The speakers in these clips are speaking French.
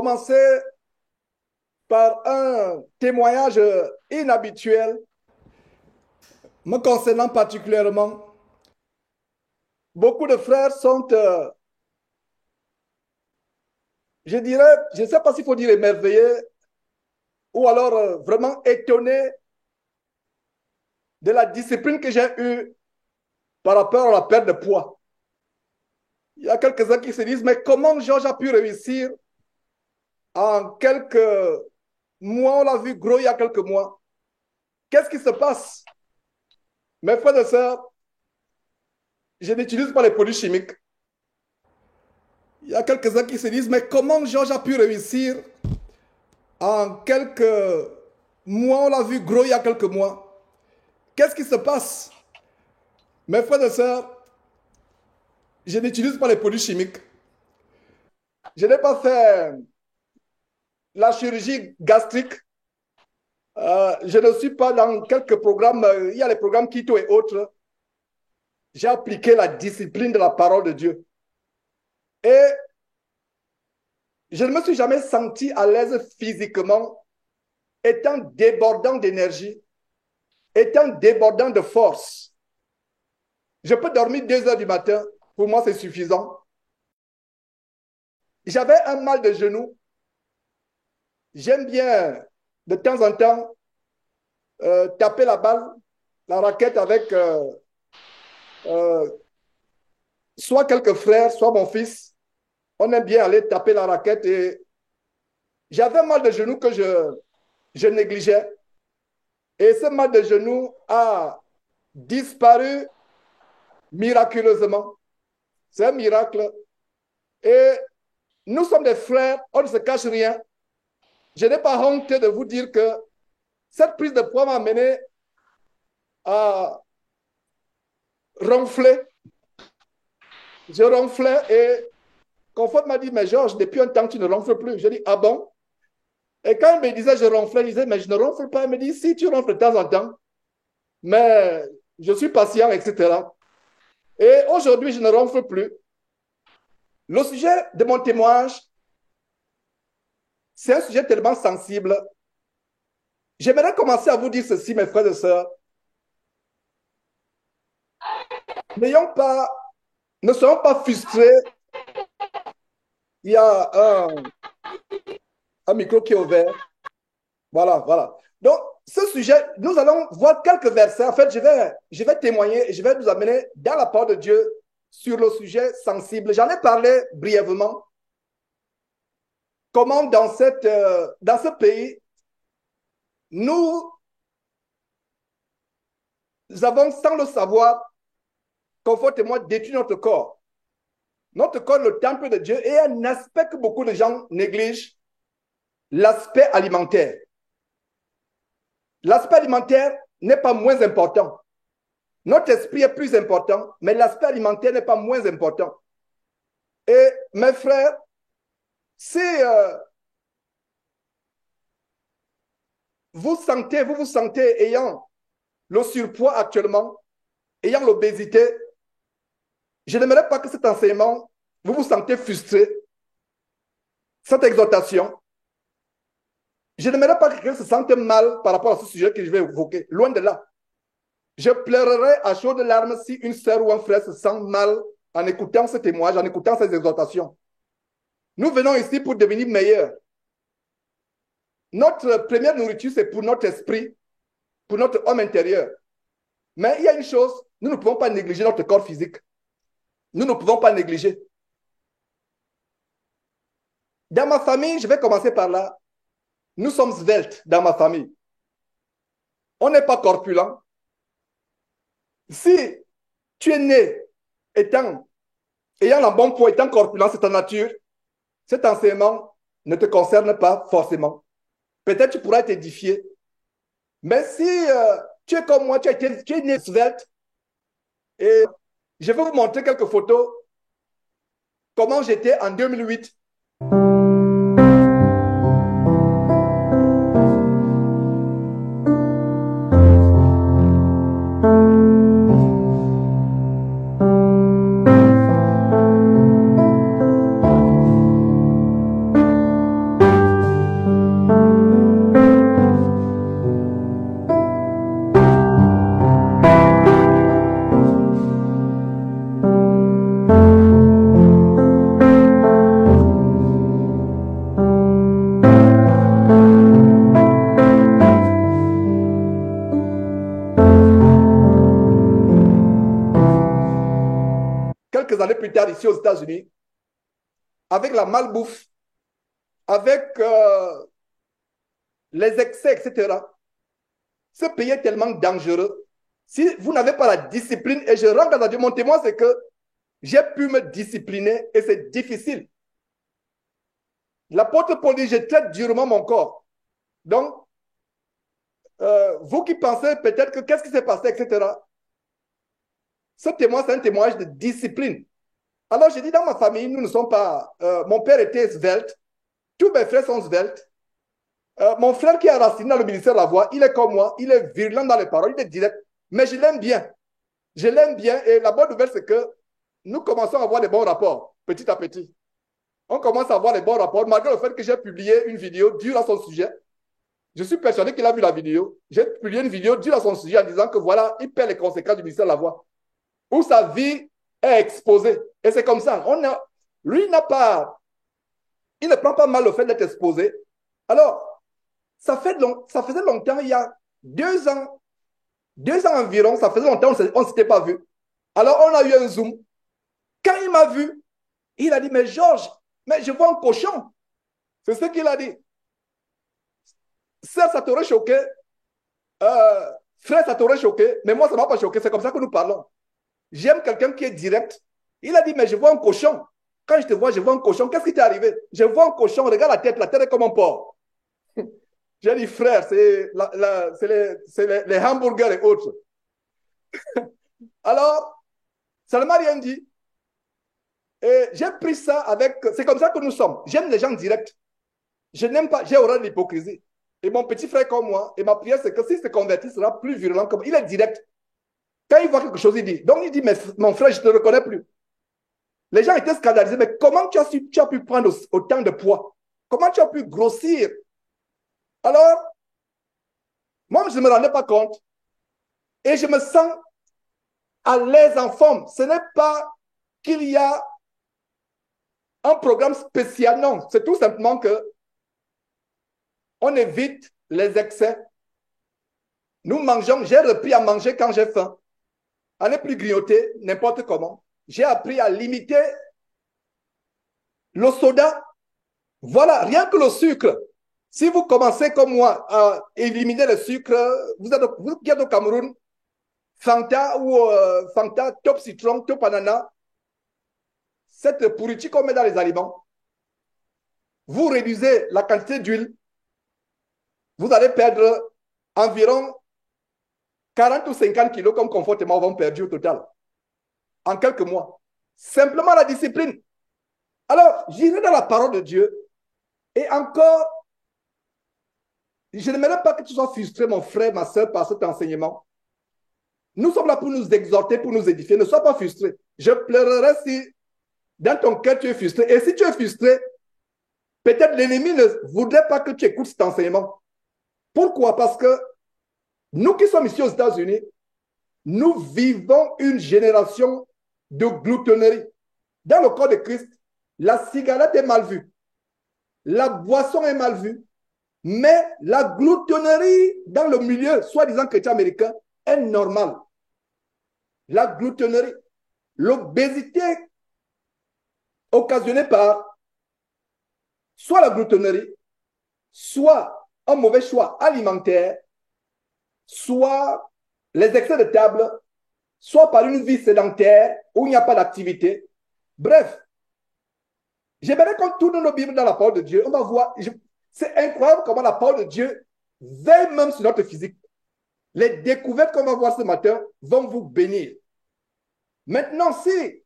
commencer par un témoignage inhabituel me concernant particulièrement. Beaucoup de frères sont, je dirais, je ne sais pas s'il faut dire émerveillés ou alors vraiment étonnés de la discipline que j'ai eue par rapport à la perte de poids. Il y a quelques-uns qui se disent, mais comment Georges a pu réussir en quelques mois, on l'a vu gros il y a quelques mois. Qu'est-ce qui se passe? Mes frères et sœurs, je n'utilise pas les produits chimiques. Il y a quelques-uns qui se disent, mais comment Georges a pu réussir en quelques mois, on l'a vu gros il y a quelques mois. Qu'est-ce qui se passe? Mes frères et sœurs, je n'utilise pas les produits chimiques. Je n'ai pas fait la chirurgie gastrique. Je ne suis pas dans quelques programmes. Il y a les programmes Keto et autres. J'ai appliqué la discipline de la parole de Dieu. Et je ne me suis jamais senti à l'aise physiquement, étant débordant d'énergie, étant débordant de force. Je peux dormir 2 heures du matin. Pour moi, c'est suffisant. J'avais un mal de genou. J'aime bien, de temps en temps, taper la balle, la raquette avec soit quelques frères, soit mon fils. On aime bien aller taper la raquette et j'avais un mal de genou que je négligeais. Et ce mal de genou a disparu miraculeusement. C'est un miracle. Et nous sommes des frères, on ne se cache rien. Je n'ai pas honte de vous dire que cette prise de poids m'a amené à ronfler. Je ronflais et Confort m'a dit, mais Georges, depuis un temps, tu ne ronfles plus. Je dis, ah bon? Et quand il me disait, je ronflais, il disait, mais je ne ronfle pas. Il me dit, si, tu ronfles de temps en temps, mais je suis patient, etc. Et aujourd'hui, je ne ronfle plus. Le sujet de mon témoignage, c'est un sujet tellement sensible. J'aimerais commencer à vous dire ceci, mes frères et sœurs. N'ayons pas, ne soyons pas frustrés. Il y a un micro qui est ouvert. Voilà, voilà. Donc, ce sujet, nous allons voir quelques versets. En fait, je vais témoigner et je vais nous amener dans la parole de Dieu sur le sujet sensible. J'en ai parlé brièvement. Comment dans ce pays, nous avons, sans le savoir, confortément détruit notre corps. Notre corps, le temple de Dieu, est un aspect que beaucoup de gens négligent, l'aspect alimentaire. L'aspect alimentaire n'est pas moins important. Notre esprit est plus important, mais l'aspect alimentaire n'est pas moins important. Et mes frères, si vous vous sentez ayant le surpoids actuellement, ayant l'obésité, je n'aimerais pas que cet enseignement, vous vous sentez frustré, cette exhortation. Je n'aimerais pas que quelqu'un se sente mal par rapport à ce sujet que je vais évoquer. Loin de là. Je pleurerai à chaudes larmes si une sœur ou un frère se sent mal en écoutant ce témoignage, en écoutant ces exhortations. Nous venons ici pour devenir meilleurs. Notre première nourriture, c'est pour notre esprit, pour notre homme intérieur. Mais il y a une chose, nous ne pouvons pas négliger notre corps physique. Nous ne pouvons pas négliger. Dans ma famille, je vais commencer par là. Nous sommes sveltes dans ma famille. On n'est pas corpulent. Si tu es né ayant un bon poids, étant corpulent, c'est ta nature, cet enseignement ne te concerne pas forcément. Peut-être tu pourras être édifié. Mais si tu es comme moi, tu es né svelte, et je vais vous montrer quelques photos, comment j'étais en 2008. quelques années plus tard ici aux États-Unis, avec la malbouffe, avec les excès, etc. Ce pays est tellement dangereux. Si vous n'avez pas la discipline, et je rends grâce à Dieu, mon témoin, c'est que j'ai pu me discipliner et c'est difficile. L'apôtre Paul dit, je traite durement mon corps. Donc, vous qui pensez peut-être que qu'est-ce qui s'est passé, etc. Ce témoin, c'est un témoignage de discipline. Alors, j'ai dit, dans ma famille, nous ne sommes pas... mon père était svelte. Tous mes frères sont sveltes. Mon frère qui est raciné dans le ministère de la Voix, il est comme moi. Il est virulent dans les paroles. Il est direct. Mais je l'aime bien. Je l'aime bien. Et la bonne nouvelle, c'est que nous commençons à avoir des bons rapports, petit à petit. On commence à avoir les bons rapports, malgré le fait que j'ai publié une vidéo dure à son sujet. Je suis persuadé qu'il a vu la vidéo. J'ai publié une vidéo dure à son sujet en disant que voilà, il perd les conséquences du ministère de la Voix. Où sa vie est exposée. Et c'est comme ça. Lui il ne prend pas mal le fait d'être exposé. Alors, ça faisait longtemps, il y a 2 ans environ, ça faisait longtemps, on ne s'était pas vu. Alors, on a eu un Zoom. Quand il m'a vu, il a dit, mais Georges, mais je vois un cochon. C'est ce qu'il a dit. Certes, ça t'aurait choqué. Frère, ça t'aurait choqué. Mais moi, ça ne m'a pas choqué. C'est comme ça que nous parlons. J'aime quelqu'un qui est direct. Il a dit, mais je vois un cochon. Quand je te vois, je vois un cochon. Qu'est-ce qui t'est arrivé? Je vois un cochon. Regarde la tête est comme un porc. J'ai dit, frère, c'est les hamburgers et autres. Alors, ça ne m'a rien dit. Et j'ai pris ça avec... C'est comme ça que nous sommes. J'aime les gens directs. Je n'aime pas... J'ai horreur de l'hypocrisie. Et mon petit frère comme moi, et ma prière, c'est que s'il se convertit, il sera plus virulent comme... Il est direct. Quand il voit quelque chose, il dit. Donc, il dit, mais mon frère, je ne te reconnais plus. Les gens étaient scandalisés. Mais comment tu as pu prendre autant de poids? Comment tu as pu grossir? Alors, moi, je ne me rendais pas compte. Et je me sens à l'aise en forme. Ce n'est pas qu'il y a un programme spécial. Non, c'est tout simplement que on évite les excès. Nous mangeons, j'ai repris à manger quand j'ai faim. À ne plus grignoter n'importe comment. J'ai appris à limiter le soda. Voilà, rien que le sucre. Si vous commencez comme moi à éliminer le sucre, vous qui êtes au Cameroun, Fanta ou Fanta, top citron, top ananas, cette pourriture qu'on met dans les aliments, vous réduisez la quantité d'huile, vous allez perdre environ 40 ou 50 kilos comme confortément vont perdu au total en quelques mois. Simplement la discipline. Alors, j'irai dans la parole de Dieu et encore, je n'aimerais pas que tu sois frustré, mon frère, ma soeur, par cet enseignement. Nous sommes là pour nous exhorter, pour nous édifier. Ne sois pas frustré. Je pleurerai si dans ton cœur tu es frustré. Et si tu es frustré, peut-être l'ennemi ne voudrait pas que tu écoutes cet enseignement. Pourquoi? Parce que nous qui sommes ici aux États-Unis, nous vivons une génération de gloutonnerie. Dans le corps de Christ, la cigarette est mal vue. La boisson est mal vue. Mais la gloutonnerie dans le milieu, soi-disant chrétien américain, est normale. La gloutonnerie, l'obésité occasionnée par soit la gloutonnerie, soit un mauvais choix alimentaire, soit les excès de table, soit par une vie sédentaire où il n'y a pas d'activité. Bref, j'aimerais qu'on tourne nos Bibles dans la parole de Dieu. On va voir, c'est incroyable comment la parole de Dieu veille même sur notre physique. Les découvertes qu'on va voir ce matin vont vous bénir. Maintenant, si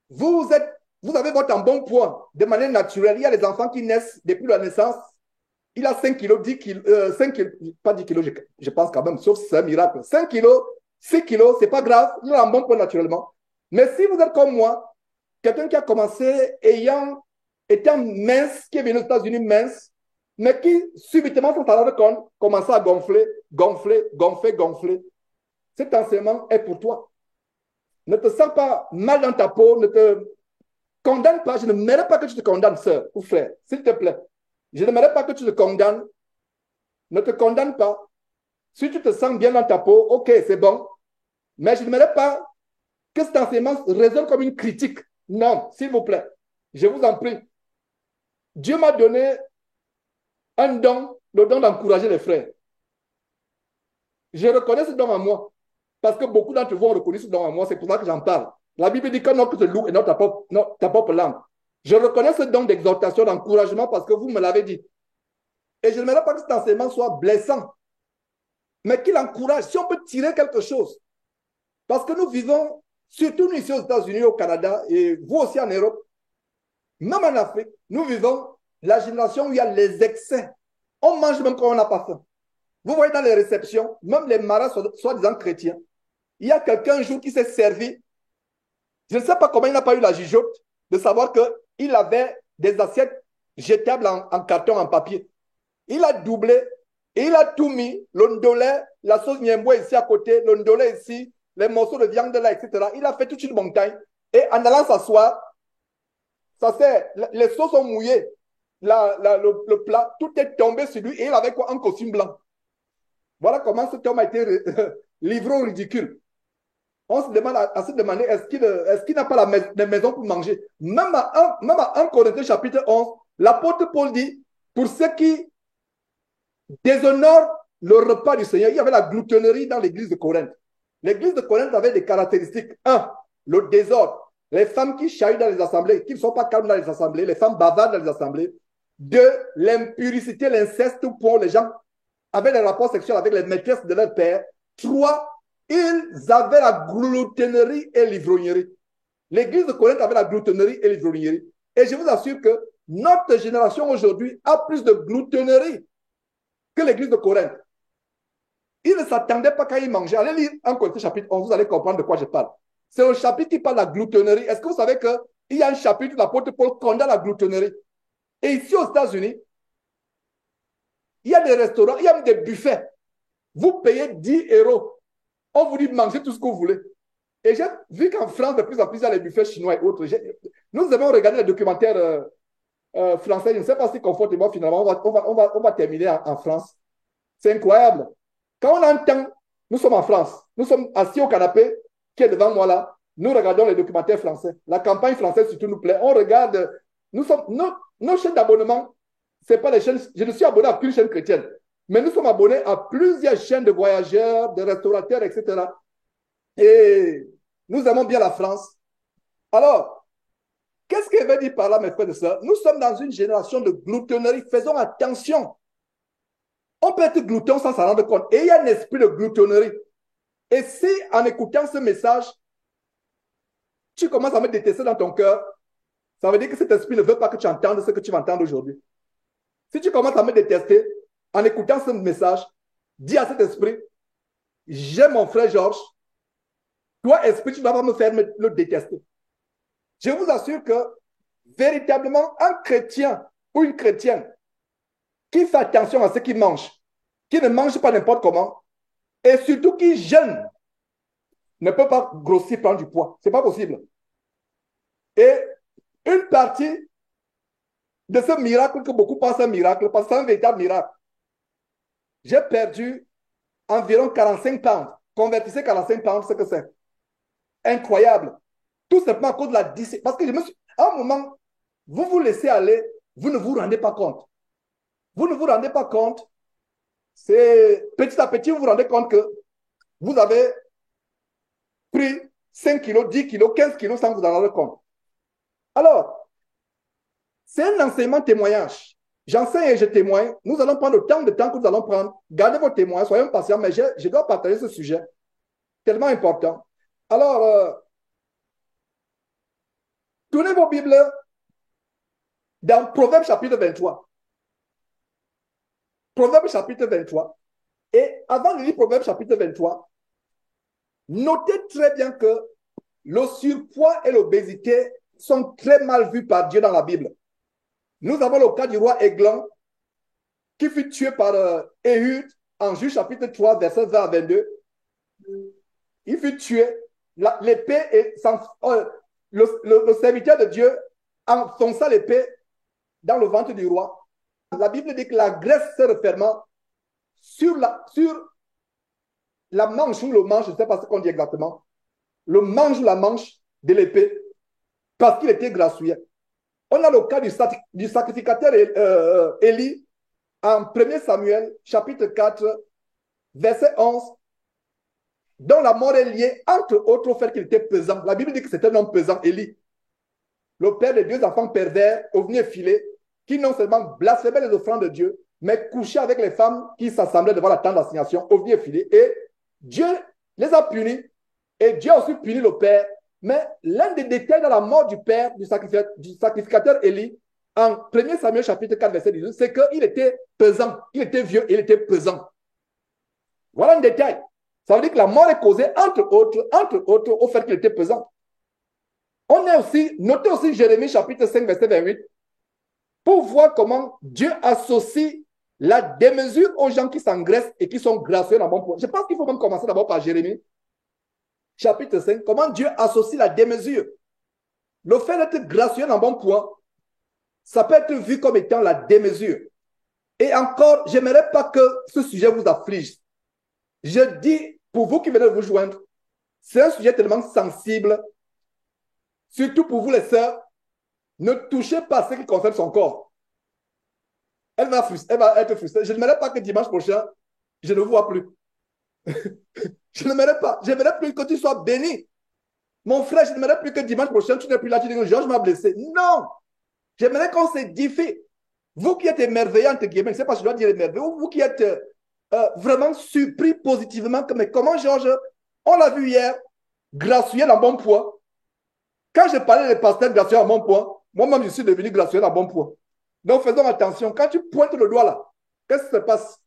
vous avez votre embonpoint de manière naturelle, il y a des enfants qui naissent depuis la naissance, il a 5 kilos, 10 kilos, 5 kilos, pas 10 kilos, je pense quand même, sauf si c'est un miracle. 5 kilos, 6 kilos, c'est pas grave, il a un bon point naturellement. Mais si vous êtes comme moi, quelqu'un qui a commencé étant mince, qui est venu aux États-Unis mince, mais qui subitement, sans s'en rendre compte, commence à gonfler, gonfler, gonfler, gonfler. Cet enseignement est pour toi. Ne te sens pas mal dans ta peau, ne te condamne pas. Je ne mérite pas que tu te condamnes, sœur ou frère, s'il te plaît. Je ne mérite pas que tu te condamnes. Ne te condamne pas. Si tu te sens bien dans ta peau, ok, c'est bon. Mais je ne mérite pas que cet enseignement résonne comme une critique. Non, s'il vous plaît, je vous en prie. Dieu m'a donné un don, le don d'encourager les frères. Je reconnais ce don en moi, parce que beaucoup d'entre vous ont reconnu ce don en moi, c'est pour ça que j'en parle. La Bible dit que notre loup est ta propre langue. Je reconnais ce don d'exhortation, d'encouragement, parce que vous me l'avez dit. Et je n'aimerais pas que cet enseignement soit blessant, mais qu'il encourage. Si on peut tirer quelque chose, parce que nous vivons, surtout nous ici aux États-Unis, au Canada, et vous aussi en Europe, même en Afrique, nous vivons la génération où il y a les excès. On mange même quand on n'a pas faim. Vous voyez dans les réceptions, même les marins soi-disant chrétiens, il y a quelqu'un un jour qui s'est servi. Je ne sais pas comment il n'a pas eu la jugeote de savoir qu'il avait des assiettes jetables en carton, en papier. Il a doublé et il a tout mis, le ndolé, la sauce niembo ici à côté, le ndolé ici, les morceaux de viande là, etc. Il a fait toute une montagne. Et en allant s'asseoir, les sauces sont mouillées. Le plat, tout est tombé sur lui et il avait quoi? Un costume blanc. Voilà comment cet homme a été livré au ridicule. On se demande à se demander, est-ce qu'il n'a pas la maison pour manger? Même à 1 Corinthiens chapitre 11, l'apôtre Paul dit, pour ceux qui déshonorent le repas du Seigneur, il y avait la gloutonnerie dans l'église de Corinthe. L'église de Corinthe avait des caractéristiques. Un, le désordre. Les femmes qui chahut dans les assemblées, qui ne sont pas calmes dans les assemblées, les femmes bavardes dans les assemblées. Deux, l'impurité, l'inceste, pour les gens avaient des rapports sexuels avec les maîtresses de leur père. Trois, ils avaient la gloutonnerie et l'ivrognerie. L'église de Corinthe avait la gloutonnerie et l'ivrognerie. Et je vous assure que notre génération aujourd'hui a plus de gloutonnerie que l'église de Corinthe. Ils ne s'attendaient pas quand ils mangeaient. Allez lire 1 Corinthiens chapitre 11, vous allez comprendre de quoi je parle. C'est un chapitre qui parle de la gloutonnerie. Est-ce que vous savez qu'il y a un chapitre où l'apôtre Paul condamne la gloutonnerie? Et ici aux États-Unis, il y a des restaurants, il y a même des buffets. Vous payez 10 euros. On vous dit mangez tout ce que vous voulez. Et j'ai vu qu'en France, de plus en plus, il y a les buffets chinois et autres. Nous avons regardé les documentaires français. Je ne sais pas si confortablement, finalement, on va terminer en France. C'est incroyable. Quand on entend, nous sommes en France, nous sommes assis au canapé qui est devant moi là, nous regardons les documentaires français. La campagne française surtout nous plaît. On regarde, nos chaînes d'abonnement, c'est pas les chaînes, je ne suis abonné à qu'une chaîne chrétienne, mais nous sommes abonnés à plusieurs chaînes de voyageurs, de restaurateurs, etc. Et nous aimons bien la France. Alors, qu'est-ce qu'elle veut dire par là, mes frères et sœurs? Nous sommes dans une génération de gloutonnerie. Faisons attention. On peut être glouton sans s'en rendre compte. Et il y a un esprit de gloutonnerie. Et si, en écoutant ce message, tu commences à me détester dans ton cœur, ça veut dire que cet esprit ne veut pas que tu entendes ce que tu vas entendre aujourd'hui. Si tu commences à me détester, en écoutant ce message, dis à cet esprit, j'aime mon frère Georges. Toi, esprit, tu ne vas pas me faire le détester. Je vous assure que, véritablement, un chrétien ou une chrétienne qui fait attention à ce qu'il mange, qui ne mange pas n'importe comment, et surtout qui jeûne, ne peut pas grossir, prendre du poids. Ce n'est pas possible. Et une partie de ce miracle que beaucoup pensent un miracle, parce que c'est un véritable miracle. J'ai perdu environ 45 pounds. Convertissez 45 pounds, c'est que c'est incroyable. Tout simplement à cause de la discipline. Parce que à un moment, vous vous laissez aller, vous ne vous rendez pas compte. Vous ne vous rendez pas compte. C'est petit à petit, vous vous rendez compte que vous avez pris 5 kilos, 10 kilos, 15 kilos sans vous en rendre compte. Alors, c'est un enseignement témoignage. J'enseigne et je témoigne. Nous allons prendre le temps que nous allons prendre. Gardez vos témoins, soyez patients, mais je dois partager ce sujet tellement important. Alors, tournez vos Bibles dans Proverbe chapitre 23. Proverbe chapitre 23. Et avant de lire Proverbe chapitre 23, notez très bien que le surpoids et l'obésité sont très mal vus par Dieu dans la Bible. Nous avons le cas du roi Églon qui fut tué par Éhud en Juge chapitre 3, verset 20 à 22. Il fut tué. L'épée et le serviteur de Dieu enfonça l'épée dans le ventre du roi. La Bible dit que la graisse se referma sur la manche ou le manche, je ne sais pas ce qu'on dit exactement. le manche la manche de l'épée parce qu'il était grassouillet. On a le cas du sacrificateur Élie en 1 Samuel, chapitre 4, verset 11, dont la mort est liée, entre autres, au fait qu'il était pesant. La Bible dit que c'était un homme pesant, Élie, le père de deux enfants pervers, ovni et filé, qui non seulement blasphémait les offrandes de Dieu, mais couchait avec les femmes qui s'assemblaient devant la tente d'assignation, ovni et filé. Et Dieu les a punis, et Dieu a aussi puni le père. Mais l'un des détails dans la mort du père, du sacrificateur Élie, en 1 Samuel chapitre 4, verset 18, c'est qu'il était pesant, il était vieux, il était pesant. Voilà un détail. Ça veut dire que la mort est causée, entre autres, au fait qu'il était pesant. On a aussi, notez aussi Jérémie chapitre 5, verset 28, pour voir comment Dieu associe la démesure aux gens qui s'engraissent et qui sont gracieux dans bon point. Je pense qu'il faut même commencer d'abord par Jérémie chapitre 5, comment Dieu associe la démesure. Le fait d'être gracieux dans bon point, ça peut être vu comme étant la démesure. Et encore, je n'aimerais pas que ce sujet vous afflige. Je dis, pour vous qui venez de vous joindre, c'est un sujet tellement sensible, surtout pour vous les sœurs, ne touchez pas à ce qui concerne son corps. Elle va être frustrée. Je n'aimerais pas que dimanche prochain, je ne vous vois plus. Je n'aimerais pas. J'aimerais plus que tu sois béni. Mon frère, je n'aimerais plus que dimanche prochain, tu n'es plus là, tu dis que Georges m'a blessé. Non. J'aimerais qu'on s'édifie. Vous qui êtes émerveillés, entre guillemets, je ne sais pas si je dois dire émerveillés, vous qui êtes vraiment surpris positivement, mais comment Georges, on l'a vu hier, gracieux dans bon point. Quand je parlais des pasteurs gracieux à bon point, moi-même, je suis devenu gracieux dans bon point. Donc, faisons attention. Quand tu pointes le doigt là, qu'est-ce qui se passe?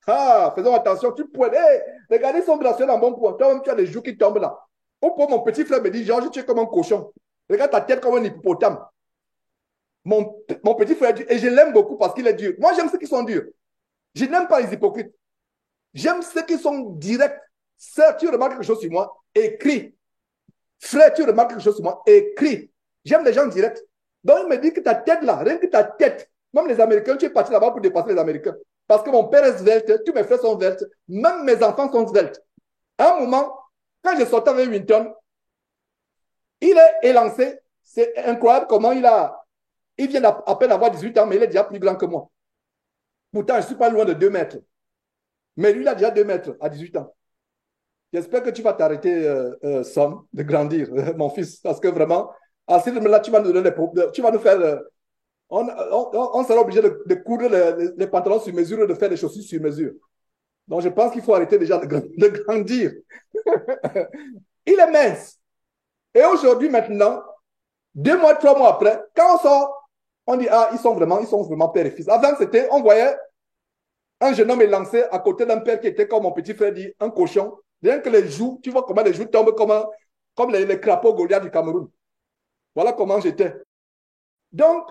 Ah, faisons attention. Tu pointes. Hey, regardez, ils sont gracieux dans bon point. Toi-même, tu as des joues qui tombent là. Au point, mon petit frère me dit, Georges, tu es comme un cochon. Regarde ta tête comme un hippopotame. Mon petit frère dit, et je l'aime beaucoup parce qu'il est dur. Moi, j'aime ceux qui sont durs. Je n'aime pas les hypocrites. J'aime ceux qui sont directs. Sœur, tu remarques quelque chose sur moi? Écris. Frère, tu remarques quelque chose sur moi? Écris. J'aime les gens directs. Donc, il me dit que ta tête là, rien que ta tête, même les Américains, tu es parti là-bas pour dépasser les Américains. Parce que mon père est svelte, tous mes frères sont sveltes, même mes enfants sont sveltes. À un moment, quand je sortais avec Winton, il est élancé. C'est incroyable comment il vient à peine d'avoir 18 ans, mais il est déjà plus grand que moi. Pourtant, je ne suis pas loin de 2 mètres. Mais lui, il a déjà 2 mètres à 18 ans. J'espère que tu vas t'arrêter, Sam, de grandir, mon fils, parce que vraiment, à ce moment-là, tu vas nous donner des problèmes. Tu vas nous faire. On sera obligé de coudre les pantalons sur mesure et de faire des chaussures sur mesure. Donc, je pense qu'il faut arrêter déjà de grandir. Il est mince. Et aujourd'hui, maintenant, 2 mois, 3 mois après, quand on sort, on dit, ah, ils sont vraiment père et fils. Avant, c'était, on voyait un jeune homme élancé à côté d'un père qui était, comme mon petit frère dit, un cochon. Rien que les joues, tu vois comment les joues tombent comme les crapauds Goliath du Cameroun. Voilà comment j'étais. Donc,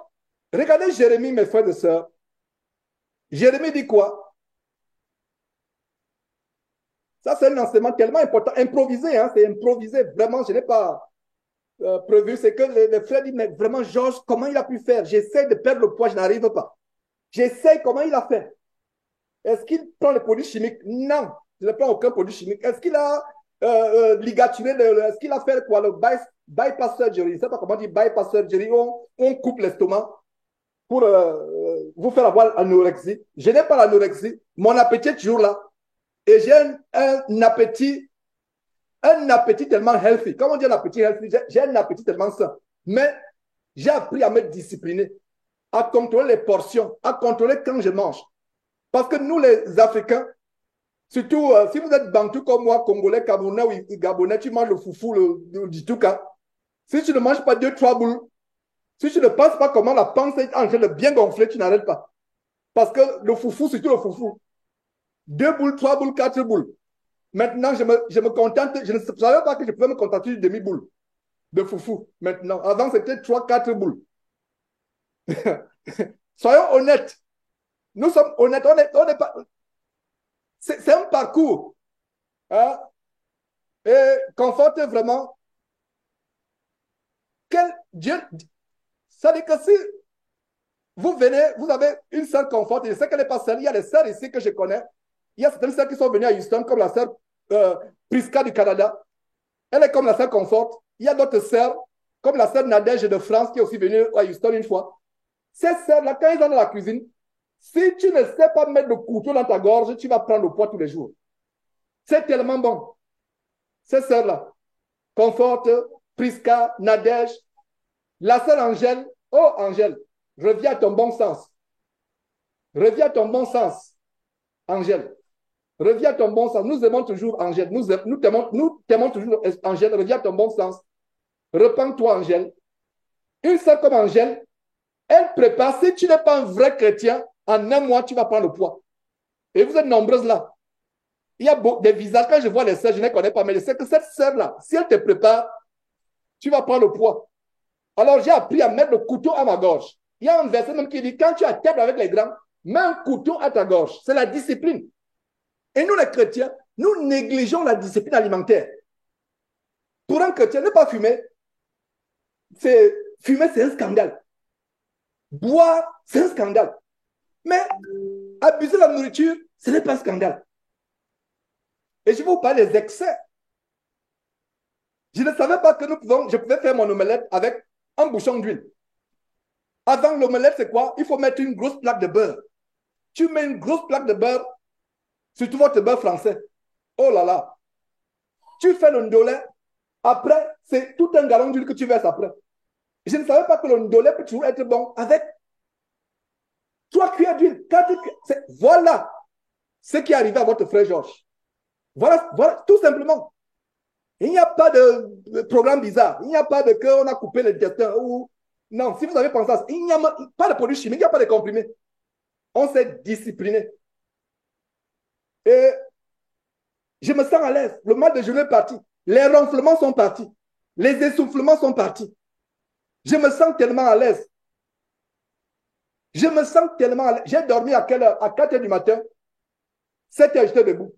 regardez Jérémie, mes frères et sœurs. Jérémie dit quoi? Ça, c'est un enseignement tellement important. Improvisé, hein, c'est improvisé. Vraiment, je n'ai pas prévu. C'est que les frères disent, mais vraiment, Georges, comment il a pu faire? J'essaie de perdre le poids, je n'arrive pas. J'essaie, comment il a fait? Est-ce qu'il prend les produits chimiques? Non, je ne prends aucun produit chimique. Est-ce qu'il a ligaturé, est-ce qu'il a fait quoi? Le bypass surgery, je ne sais pas comment on dit bypass surgery, on coupe l'estomac pour vous faire avoir l'anorexie. Je n'ai pas l'anorexie. Mon appétit est toujours là. Et j'ai un appétit tellement healthy. Comment on dit un appétit healthy? J'ai un appétit tellement sain. Mais j'ai appris à me discipliner, à contrôler les portions, à contrôler quand je mange. Parce que nous, les Africains, surtout si vous êtes bantou comme moi, Congolais, Camerounais ou Gabonais, tu manges le foufou, le ditouka. Si tu ne manges pas 2-3 boules, si tu ne penses pas comment la panse est en train de bien gonfler, tu n'arrêtes pas. Parce que le foufou, surtout le foufou, 2 boules, 3 boules, 4 boules. Maintenant, je me contente, je ne savais pas que je pouvais me contenter d'une demi-boule de foufou. Maintenant, avant, c'était 3-4 boules. Soyons honnêtes. Nous sommes honnêtes. On n'est pas. C'est un parcours. Hein? Et conforte vraiment. Quel Dieu. Ça dit que si vous venez, vous avez une sœur conforte, je sais qu'elle n'est pas seule. Il y a des sœurs ici que je connais. Il y a certaines sœurs qui sont venues à Houston, comme la sœur Priska du Canada. Elle est comme la sœur Confort. Il y a d'autres sœurs, comme la sœur Nadège de France, qui est aussi venue à Houston une fois. Ces sœurs-là, quand ils sont dans la cuisine, si tu ne sais pas mettre le couteau dans ta gorge, tu vas prendre le poids tous les jours. C'est tellement bon. Ces sœurs-là, Confort, Priska, Nadège, la sœur Angèle, oh Angèle, reviens à ton bon sens. Reviens à ton bon sens, Angèle. Reviens à ton bon sens. Nous aimons toujours Angèle. Nous t'aimons toujours Angèle. Reviens à ton bon sens. Repends-toi, Angèle. Une sœur comme Angèle, elle prépare. Si tu n'es pas un vrai chrétien, en un mois, tu vas prendre le poids. Et vous êtes nombreuses là. Il y a des visages. Quand je vois les sœurs, je ne les connais pas, mais je sais que cette sœur-là, si elle te prépare, tu vas prendre le poids. Alors, j'ai appris à mettre le couteau à ma gorge. Il y a un verset même qui dit, quand tu es à table avec les grands, mets un couteau à ta gorge. C'est la discipline. Et nous, les chrétiens, nous négligeons la discipline alimentaire. Pour un chrétien, ne pas fumer, fumer, c'est un scandale. Boire, c'est un scandale. Mais abuser de la nourriture, ce n'est pas un scandale. Et je vais vous parler des excès. Je ne savais pas que je pouvais faire mon omelette avec un bouchon d'huile. Avant l'omelette, c'est quoi? Il faut mettre une grosse plaque de beurre. Tu mets une grosse plaque de beurre, surtout votre beurre français. Oh là là. Tu fais le ndolé. Après, c'est tout un gallon d'huile que tu verses après. Je ne savais pas que le ndolé peut toujours être bon avec 3 cuillères d'huile. Voilà ce qui est arrivé à votre frère Georges. Voilà, tout simplement. Il n'y a pas de programme bizarre. Il n'y a pas de qu'on a coupé l'intestin. Non, si vous avez pensé à ça, il n'y a pas de produits chimiques, il n'y a pas de comprimés. On s'est discipliné. Et je me sens à l'aise. Le mal de genou est parti. Les ronflements sont partis. Les essoufflements sont partis. Je me sens tellement à l'aise. Je me sens tellement à l'aise. J'ai dormi à quelle heure? À 4 heures du matin. 7 heures, j'étais debout.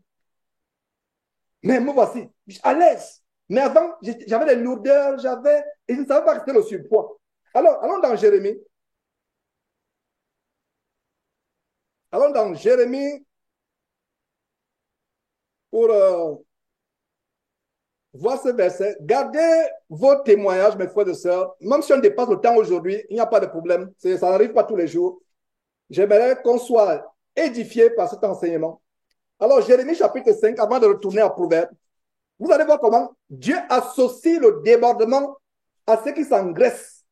Mais me voici, à l'aise. Mais avant, j'avais des lourdeurs, et je ne savais pas que c'était le surpoids. Alors, allons dans Jérémie. Allons dans Jérémie pour voir ce verset. Gardez vos témoignages, mes frères et sœurs. Même si on dépasse le temps aujourd'hui, il n'y a pas de problème. Ça n'arrive pas tous les jours. J'aimerais qu'on soit édifié par cet enseignement. Alors, Jérémie chapitre 5, avant de retourner à Proverbe, vous allez voir comment Dieu associe le débordement à ceux qui s'engraissent.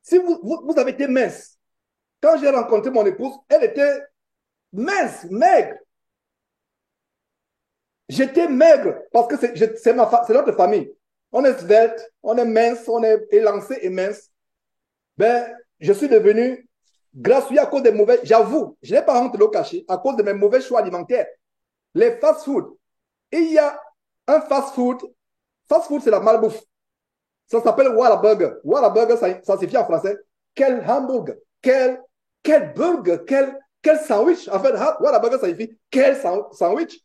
Si vous avez été mince, quand j'ai rencontré mon épouse, elle était mince, maigre. J'étais maigre parce que c'est notre famille. On est svelte, on est mince, on est élancé et mince. Ben, je suis devenu grassouillé à cause des mauvais, j'avoue, je n'ai pas honte de le cacher, à cause de mes mauvais choix alimentaires. Les fast-food. Il y a un fast-food. Fast-food, c'est la malbouffe. Ça s'appelle Whataburger. Whataburger, ça signifie en français quel hamburger, quel burger, quel sandwich. En fait, Whataburger, ça signifie quel sandwich.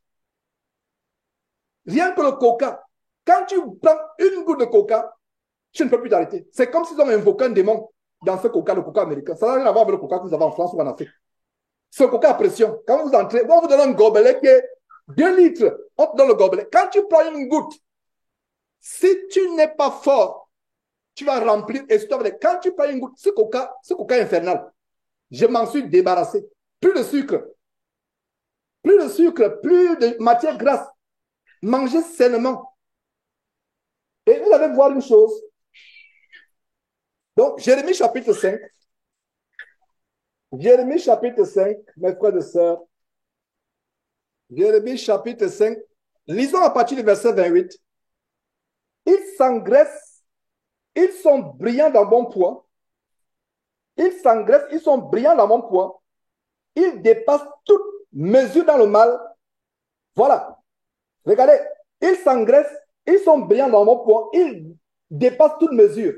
Rien que le coca. Quand tu prends une goutte de coca, tu ne peux plus t'arrêter. C'est comme s'ils ont invoqué un démon dans ce coca, le coca américain. Ça n'a rien à voir avec le coca que vous avez en France ou en Afrique. Ce coca à pression, quand vous entrez, on vous donne un gobelet qui est 2 litres. On te donne le gobelet. Quand tu prends une goutte, si tu n'es pas fort, tu vas remplir. Et quand tu prends une goutte, ce coca infernal, je m'en suis débarrassé. Plus de sucre. Plus de sucre, plus de matière grasse. Mangez sainement. Et vous allez voir une chose. Donc, Jérémie chapitre 5. Jérémie chapitre 5, mes frères et sœurs. Jérémie chapitre 5. Lisons à partir du verset 28. Ils s'engraissent, ils sont brillants dans mon poids. Ils s'engraissent, ils sont brillants dans mon poids. Ils dépassent toute mesure dans le mal. Voilà. Regardez, ils s'engraissent, ils sont brillants dans mon poids. Ils dépassent toute mesure.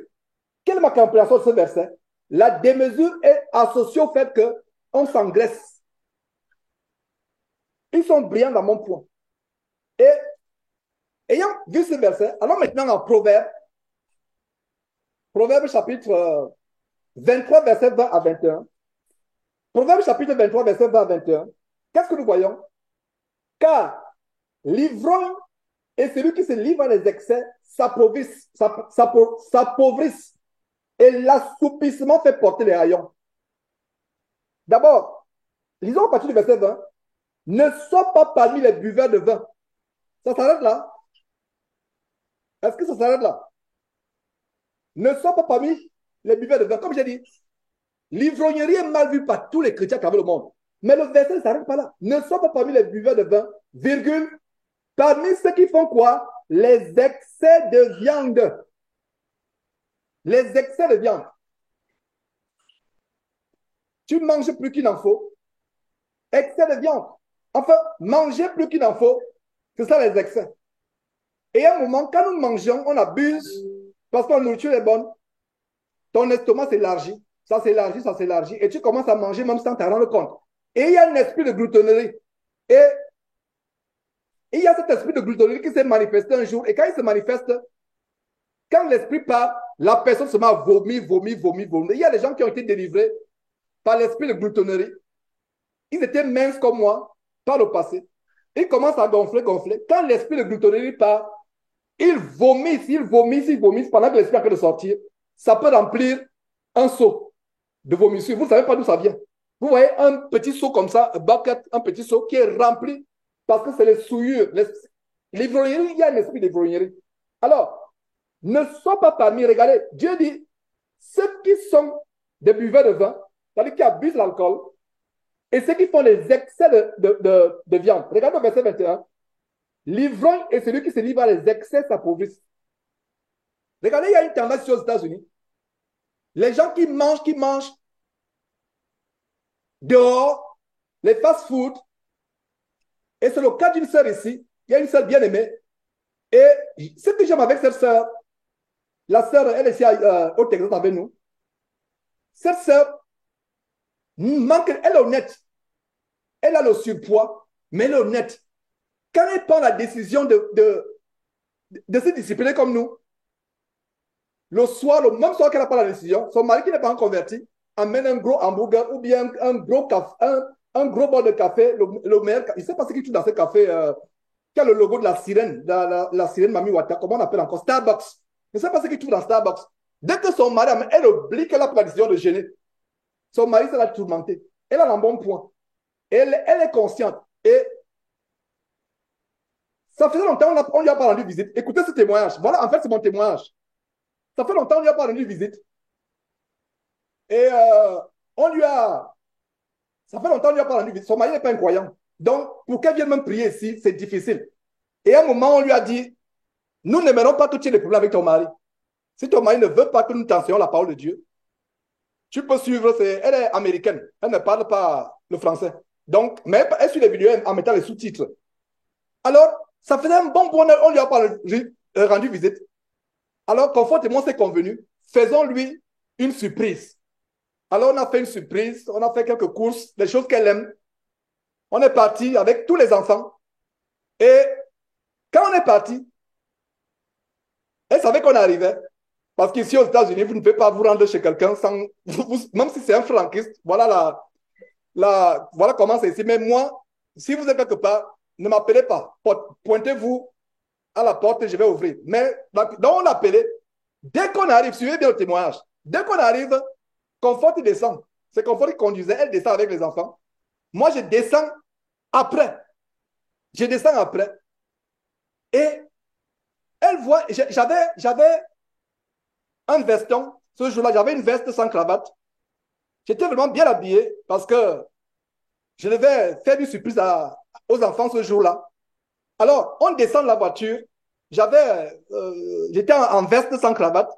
Quelle est ma compréhension de ce verset? La démesure est associée au fait qu'on s'engraisse. Ils sont brillants dans mon poids. Et ayant vu ce verset, allons maintenant en Proverbe. Proverbe chapitre 23, verset 20 à 21. Proverbe chapitre 23, verset 20 à 21. Qu'est-ce que nous voyons? Car l'ivrogne et celui qui se livre à les excès s'appauvrisse. Et l'assoupissement fait porter les haillons. D'abord, lisons à partir du verset 20. Ne sois pas parmi les buveurs de vin. Ça s'arrête là? Est-ce que ça s'arrête là? Ne sois pas parmi les buveurs de vin. Comme j'ai dit, l'ivrognerie est mal vue par tous les chrétiens à travers le monde. Mais le verset ne s'arrête pas là. Ne sois pas parmi les buveurs de vin, virgule, parmi ceux qui font quoi? Les excès de viande. Les excès de viande. Tu manges plus qu'il n'en faut. Excès de viande. Enfin, manger plus qu'il n'en faut. C'est ça les excès. Et à un moment, quand nous mangeons, on abuse parce que la nourriture est bonne. Ton estomac s'élargit. Ça s'élargit, ça s'élargit. Et tu commences à manger même sans t'en rendre compte. Et il y a un esprit de gloutonnerie. Et il y a cet esprit de gloutonnerie qui s'est manifesté un jour. Et quand il se manifeste, quand l'esprit part, la personne se met à vomir, vomir, vomir, vomir. Il y a des gens qui ont été délivrés par l'esprit de gloutonnerie. Ils étaient minces comme moi par le passé. Ils commencent à gonfler, gonfler. Quand l'esprit de gloutonnerie part, ils vomissent, ils vomissent, ils vomissent pendant que l'esprit est en train de sortir. Ça peut remplir un seau de vomissure. Vous ne savez pas d'où ça vient. Vous voyez un petit seau comme ça, un bucket, un petit seau qui est rempli parce que c'est les souillures. L'ivrognerie, il y a un esprit d'ivrognerie. Alors, ne sois pas parmi, regardez, Dieu dit, ceux qui sont des buveurs de vin, c'est-à-dire qui abusent l'alcool, et ceux qui font les excès de viande. Regardez le verset 21. L'ivrogne et celui qui se livre à les excès s'appauvrissent. Regardez, il y a une tendance aux États-Unis. Les gens qui mangent dehors, les fast-food, et c'est le cas d'une sœur ici. Il y a une sœur bien aimée. Et ce que j'aime avec cette sœur, la sœur, elle est ici au Texas avec nous. Cette sœur manque, elle est honnête. Elle a le surpoids, mais elle est honnête. Quand elle prend la décision de se discipliner comme nous, le soir, le même soir qu'elle a pris la décision, son mari qui n'est pas encore converti, amène un gros hamburger ou bien un gros café, un gros bol de café, le meilleur. Il ne sait pas ce qu'il trouve dans ce café qui a le logo de la sirène, la sirène Mami Wata, comment on appelle encore, Starbucks. Il ne sait pas ce qu'il trouve dans Starbucks. Dès que son mari, elle oublie qu'elle a pris la décision de gêner. Son mari, ça l'a tourmenté. Elle a un bon point. Elle est consciente. Et ça faisait longtemps on lui a pas rendu visite. Écoutez ce témoignage. Voilà, en fait, c'est mon témoignage. Ça fait longtemps qu'on lui a pas rendu visite. Et on lui a... Ça fait longtemps qu'on lui a pas rendu visite. Son mari n'est pas un croyant. Donc, pour qu'elle vienne même prier ici, c'est difficile. Et à un moment, on lui a dit, nous n'aimerons pas que tu aies des problèmes avec ton mari. Si ton mari ne veut pas que nous t'enseignions la parole de Dieu, tu peux suivre, elle est américaine. Elle ne parle pas le français. Donc, mais elle suit les vidéos en mettant les sous-titres. Alors, ça faisait un bon bonheur, on lui a pas rendu visite. Alors, conformément c'est convenu, faisons-lui une surprise. Alors, on a fait une surprise, on a fait quelques courses, des choses qu'elle aime. On est parti avec tous les enfants. Et quand on est parti, elle savait qu'on arrivait. Parce qu'ici aux États-Unis, vous ne pouvez pas vous rendre chez quelqu'un sans, même si c'est un franquiste, voilà voilà comment c'est ici. Mais moi, si vous êtes quelque part, ne m'appelez pas. Pointez-vous à la porte et je vais ouvrir. Mais donc on appelait. Dès qu'on arrive, suivez bien le témoignage. Dès qu'on arrive, Confort il descend. C'est Confort qui conduisait, elle descend avec les enfants. Moi, je descends après. Je descends après. Et elle voit, j'avais un veston. Ce jour-là, j'avais une veste sans cravate. J'étais vraiment bien habillé parce que je devais faire une surprise aux enfants ce jour-là. Alors, on descend de la voiture. J'étais en veste sans cravate.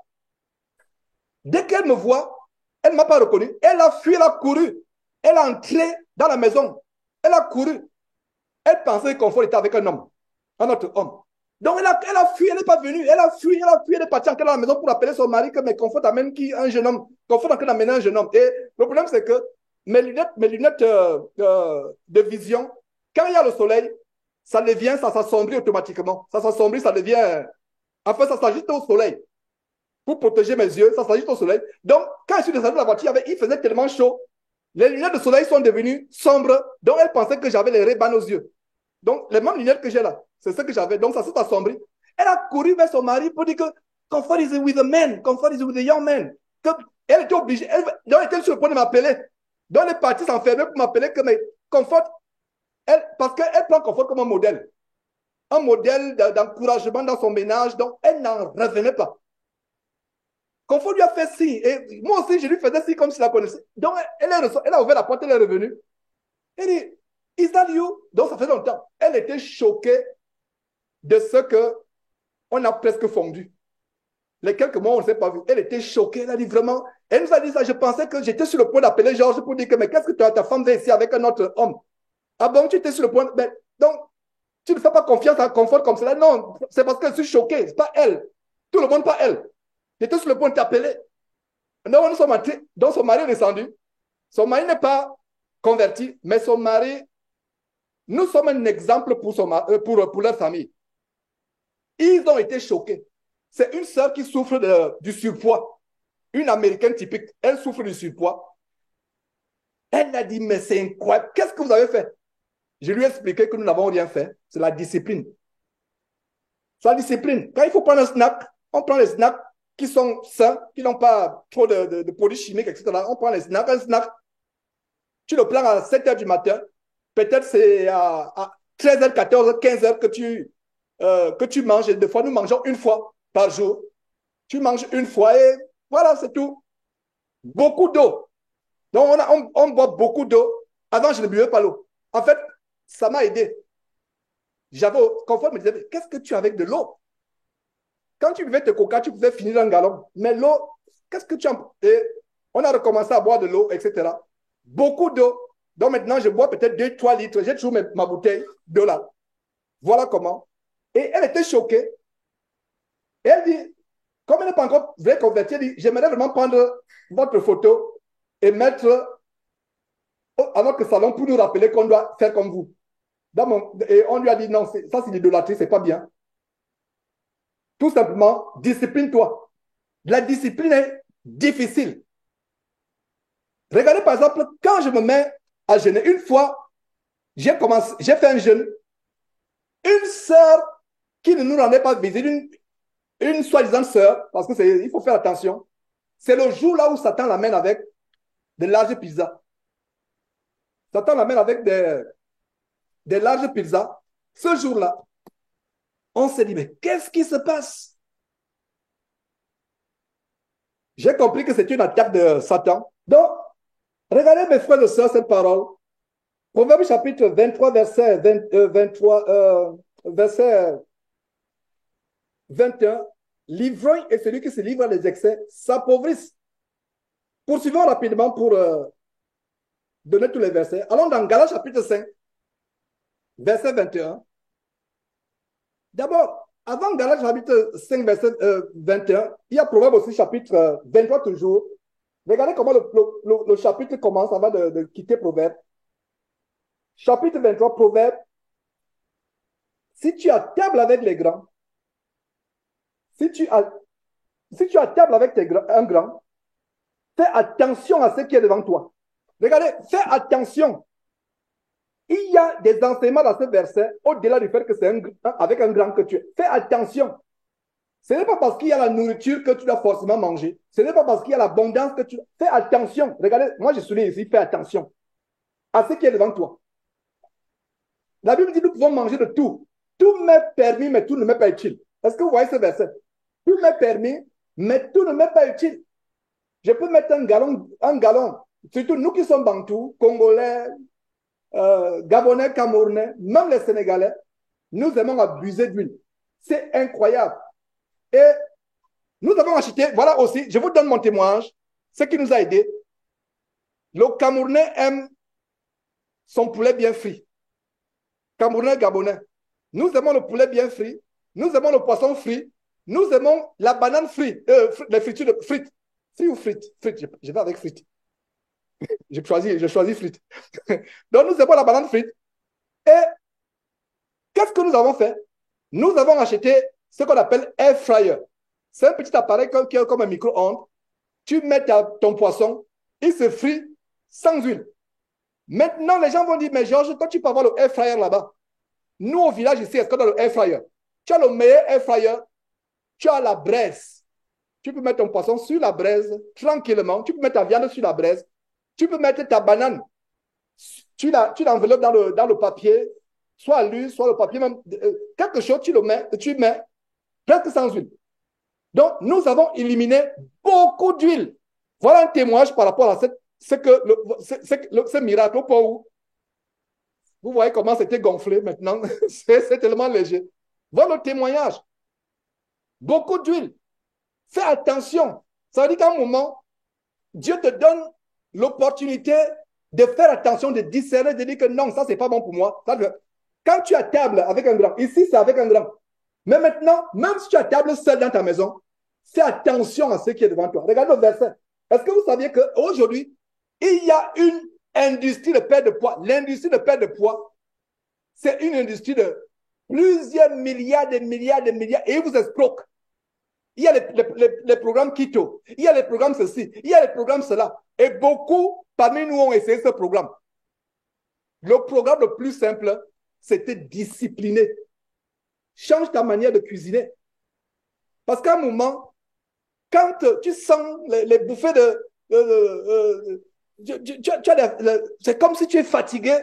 Dès qu'elle me voit, elle ne m'a pas reconnu. Elle a fui, elle a couru. Elle est entrée dans la maison. Elle a couru. Elle pensait que Confort était avec un homme, un autre homme. Donc, elle a fui, elle n'est pas venue. Elle a fui, elle est partie dans la maison pour appeler son mari que mes Confort amène un jeune homme. Confort en train d'amener un jeune homme. Et le problème, c'est que mes lunettes de vision, quand il y a le soleil, ça devient, ça s'assombrit automatiquement. Ça s'assombrit, ça devient... Enfin, ça s'ajuste au soleil. Pour protéger mes yeux, ça s'ajuste au soleil. Donc, quand je suis descendu de la voiture, il faisait tellement chaud. Les lunettes de soleil sont devenues sombres. Donc, elle pensait que j'avais les Ray-Ban aux yeux. Donc, les mêmes lunettes que j'ai là, c'est ce que j'avais. Donc, ça s'est assombri. Elle a couru vers son mari pour dire que comfort is with the men, comfort is with the young men. Que elle était obligée, elle était sur le point de m'appeler. Donc, elle est partie s'enfermer pour m'appeler que, mais confort, parce qu'elle prend confort comme un modèle d'encouragement dans son ménage. Donc, elle n'en revenait pas. Confort lui a fait signe. Et moi aussi, je lui faisais signe comme si je la connaissais. Donc, elle a ouvert la porte, elle est revenue. Elle dit, is that you? Donc, ça fait longtemps. Elle était choquée de ce que on a presque fondu. Les quelques mois, on ne s'est pas vu. Elle était choquée. Elle a dit vraiment. Elle nous a dit ça. Je pensais que j'étais sur le point d'appeler Georges pour dire que, mais qu'est-ce que ta femme fait ici avec un autre homme? Ah bon, tu étais sur le point. Mais, donc, tu ne fais pas confiance à Confort comme cela. Non, c'est parce que je suis choquée. C'est pas elle. Tout le monde, pas elle. J'étais sur le point de t'appeler. Donc, nous sommes entrés. Donc, son mari est descendu. Son mari n'est pas converti, mais son mari, nous sommes un exemple pour leur famille. Ils ont été choqués. C'est une sœur qui souffre du surpoids. Une américaine typique. Elle souffre du surpoids. Elle a dit, mais c'est incroyable. Qu'est-ce que vous avez fait? Je lui ai expliqué que nous n'avons rien fait. C'est la discipline. C'est la discipline. Quand il faut prendre un snack, on prend les snacks qui sont sains, qui n'ont pas trop de produits chimiques, etc. On prend les snacks. Un snack, tu le prends à 7 h du matin. Peut-être c'est à 13 h, 14 h, 15 h que tu manges. Et des fois, nous mangeons une fois par jour. Tu manges une fois et voilà, c'est tout. Beaucoup d'eau. Donc, on boit beaucoup d'eau. Avant, je ne buvais pas l'eau. En fait, ça m'a aidé. J'avais, Confort me disait, qu'est-ce que tu as avec de l'eau? Quand tu buvais tes coca, tu pouvais finir un gallon. Mais l'eau, qu'est-ce que tu as? Et on a recommencé à boire de l'eau, etc. Beaucoup d'eau. Donc maintenant, je bois peut-être 2-3 litres. J'ai toujours ma bouteille d'eau là. Voilà comment. Et elle était choquée. Et elle dit, comme elle n'est pas encore vraie convertie, elle dit, j'aimerais vraiment prendre votre photo et mettre à notre salon pour nous rappeler qu'on doit faire comme vous. Et on lui a dit, non, ça c'est l'idolâtrie, c'est pas bien. Tout simplement, discipline-toi. La discipline est difficile. Regardez par exemple, quand je me mets à jeûner, une fois, j'ai fait un jeûne. Une sœur qui ne nous rendait pas visite, une soi-disant sœur, parce il faut faire attention. C'est le jour là où Satan l'amène avec de larges pizzas. Satan l'amène avec des larges pizzas. Ce jour-là, on s'est dit, mais qu'est-ce qui se passe? J'ai compris que c'est une attaque de Satan. Donc, regardez mes frères et sœurs cette parole. Proverbe chapitre 23, verset 21. L'ivrogne et celui qui se livre à des excès s'appauvrissent. Poursuivons rapidement pour donner tous les versets. Allons dans Galates chapitre 5, verset 21. D'abord, avant Galates chapitre 5, verset 21, il y a Proverbe aussi chapitre 23 toujours. Regardez comment le chapitre commence avant de quitter Proverbe. Chapitre 23, Proverbe. Si tu as table avec les grands, si tu as table avec un grand, fais attention à ce qui est devant toi. Regardez, fais attention. Il y a des enseignements dans ce verset, au-delà du fait que c'est avec un grand que tu es. Fais attention. Ce n'est pas parce qu'il y a la nourriture que tu dois forcément manger. Ce n'est pas parce qu'il y a l'abondance que tu... Fais attention. Regardez, moi je souligne ici, fais attention à ce qui est devant toi. La Bible dit que nous pouvons manger de tout. Tout m'est permis, mais tout ne m'est pas utile. Est-ce que vous voyez ce verset? Tout m'est permis, mais tout ne m'est pas utile. Je peux mettre un gallon, surtout nous qui sommes bantous, Congolais, Gabonais, Camerounais, même les Sénégalais, nous aimons abuser d'huile. C'est incroyable. Et nous avons acheté, voilà aussi, je vous donne mon témoignage, ce qui nous a aidé. Le Camerounais aime son poulet bien frit. Camerounais, Gabonais. Nous aimons le poulet bien frit, nous aimons le poisson frit, nous aimons la banane frite, les fritures de frites. Frit ou frites? Frites, je vais avec frites. Je choisis frites. Donc nous aimons la banane frite. Et qu'est-ce que nous avons fait? Nous avons acheté ce qu'on appelle air fryer. C'est un petit appareil qui est comme un micro-ondes. Tu mets ton poisson, il se frit sans huile. Maintenant, les gens vont dire, mais Georges, toi, tu peux avoir le air fryer là-bas. Nous, au village ici, est-ce qu'on a le air fryer? Tu as le meilleur air fryer, tu as la braise. Tu peux mettre ton poisson sur la braise tranquillement. Tu peux mettre ta viande sur la braise. Tu peux mettre ta banane. Tu l'enveloppes dans le papier, soit à l'huile, soit le papier, même quelque chose, tu mets presque sans huile. Donc, nous avons éliminé beaucoup d'huile. Voilà un témoignage par rapport à ce miracle au point où vous voyez comment c'était gonflé maintenant. C'est tellement léger. Voilà le témoignage. Beaucoup d'huile. Fais attention. Ça veut dire qu'à un moment, Dieu te donne l'opportunité de faire attention, de discerner, de dire que non, ça, c'est pas bon pour moi. Quand tu as table avec un grand, ici, c'est avec un grand. Mais maintenant, même si tu as table seul dans ta maison, fais attention à ce qui est devant toi. Regarde le verset. Est-ce que vous saviez qu'aujourd'hui, il y a une industrie de perte de poids? L'industrie de perte de poids, c'est une industrie de plusieurs milliards, de milliards, de milliards, et ils vous escroquent. Il y a les programmes Keto, il y a les programmes ceci, il y a les programmes cela. Et beaucoup parmi nous ont essayé ce programme. Le programme le plus simple, c'était discipliner. Change ta manière de cuisiner. Parce qu'à un moment, quand tu sens les bouffées c'est comme si tu es fatigué,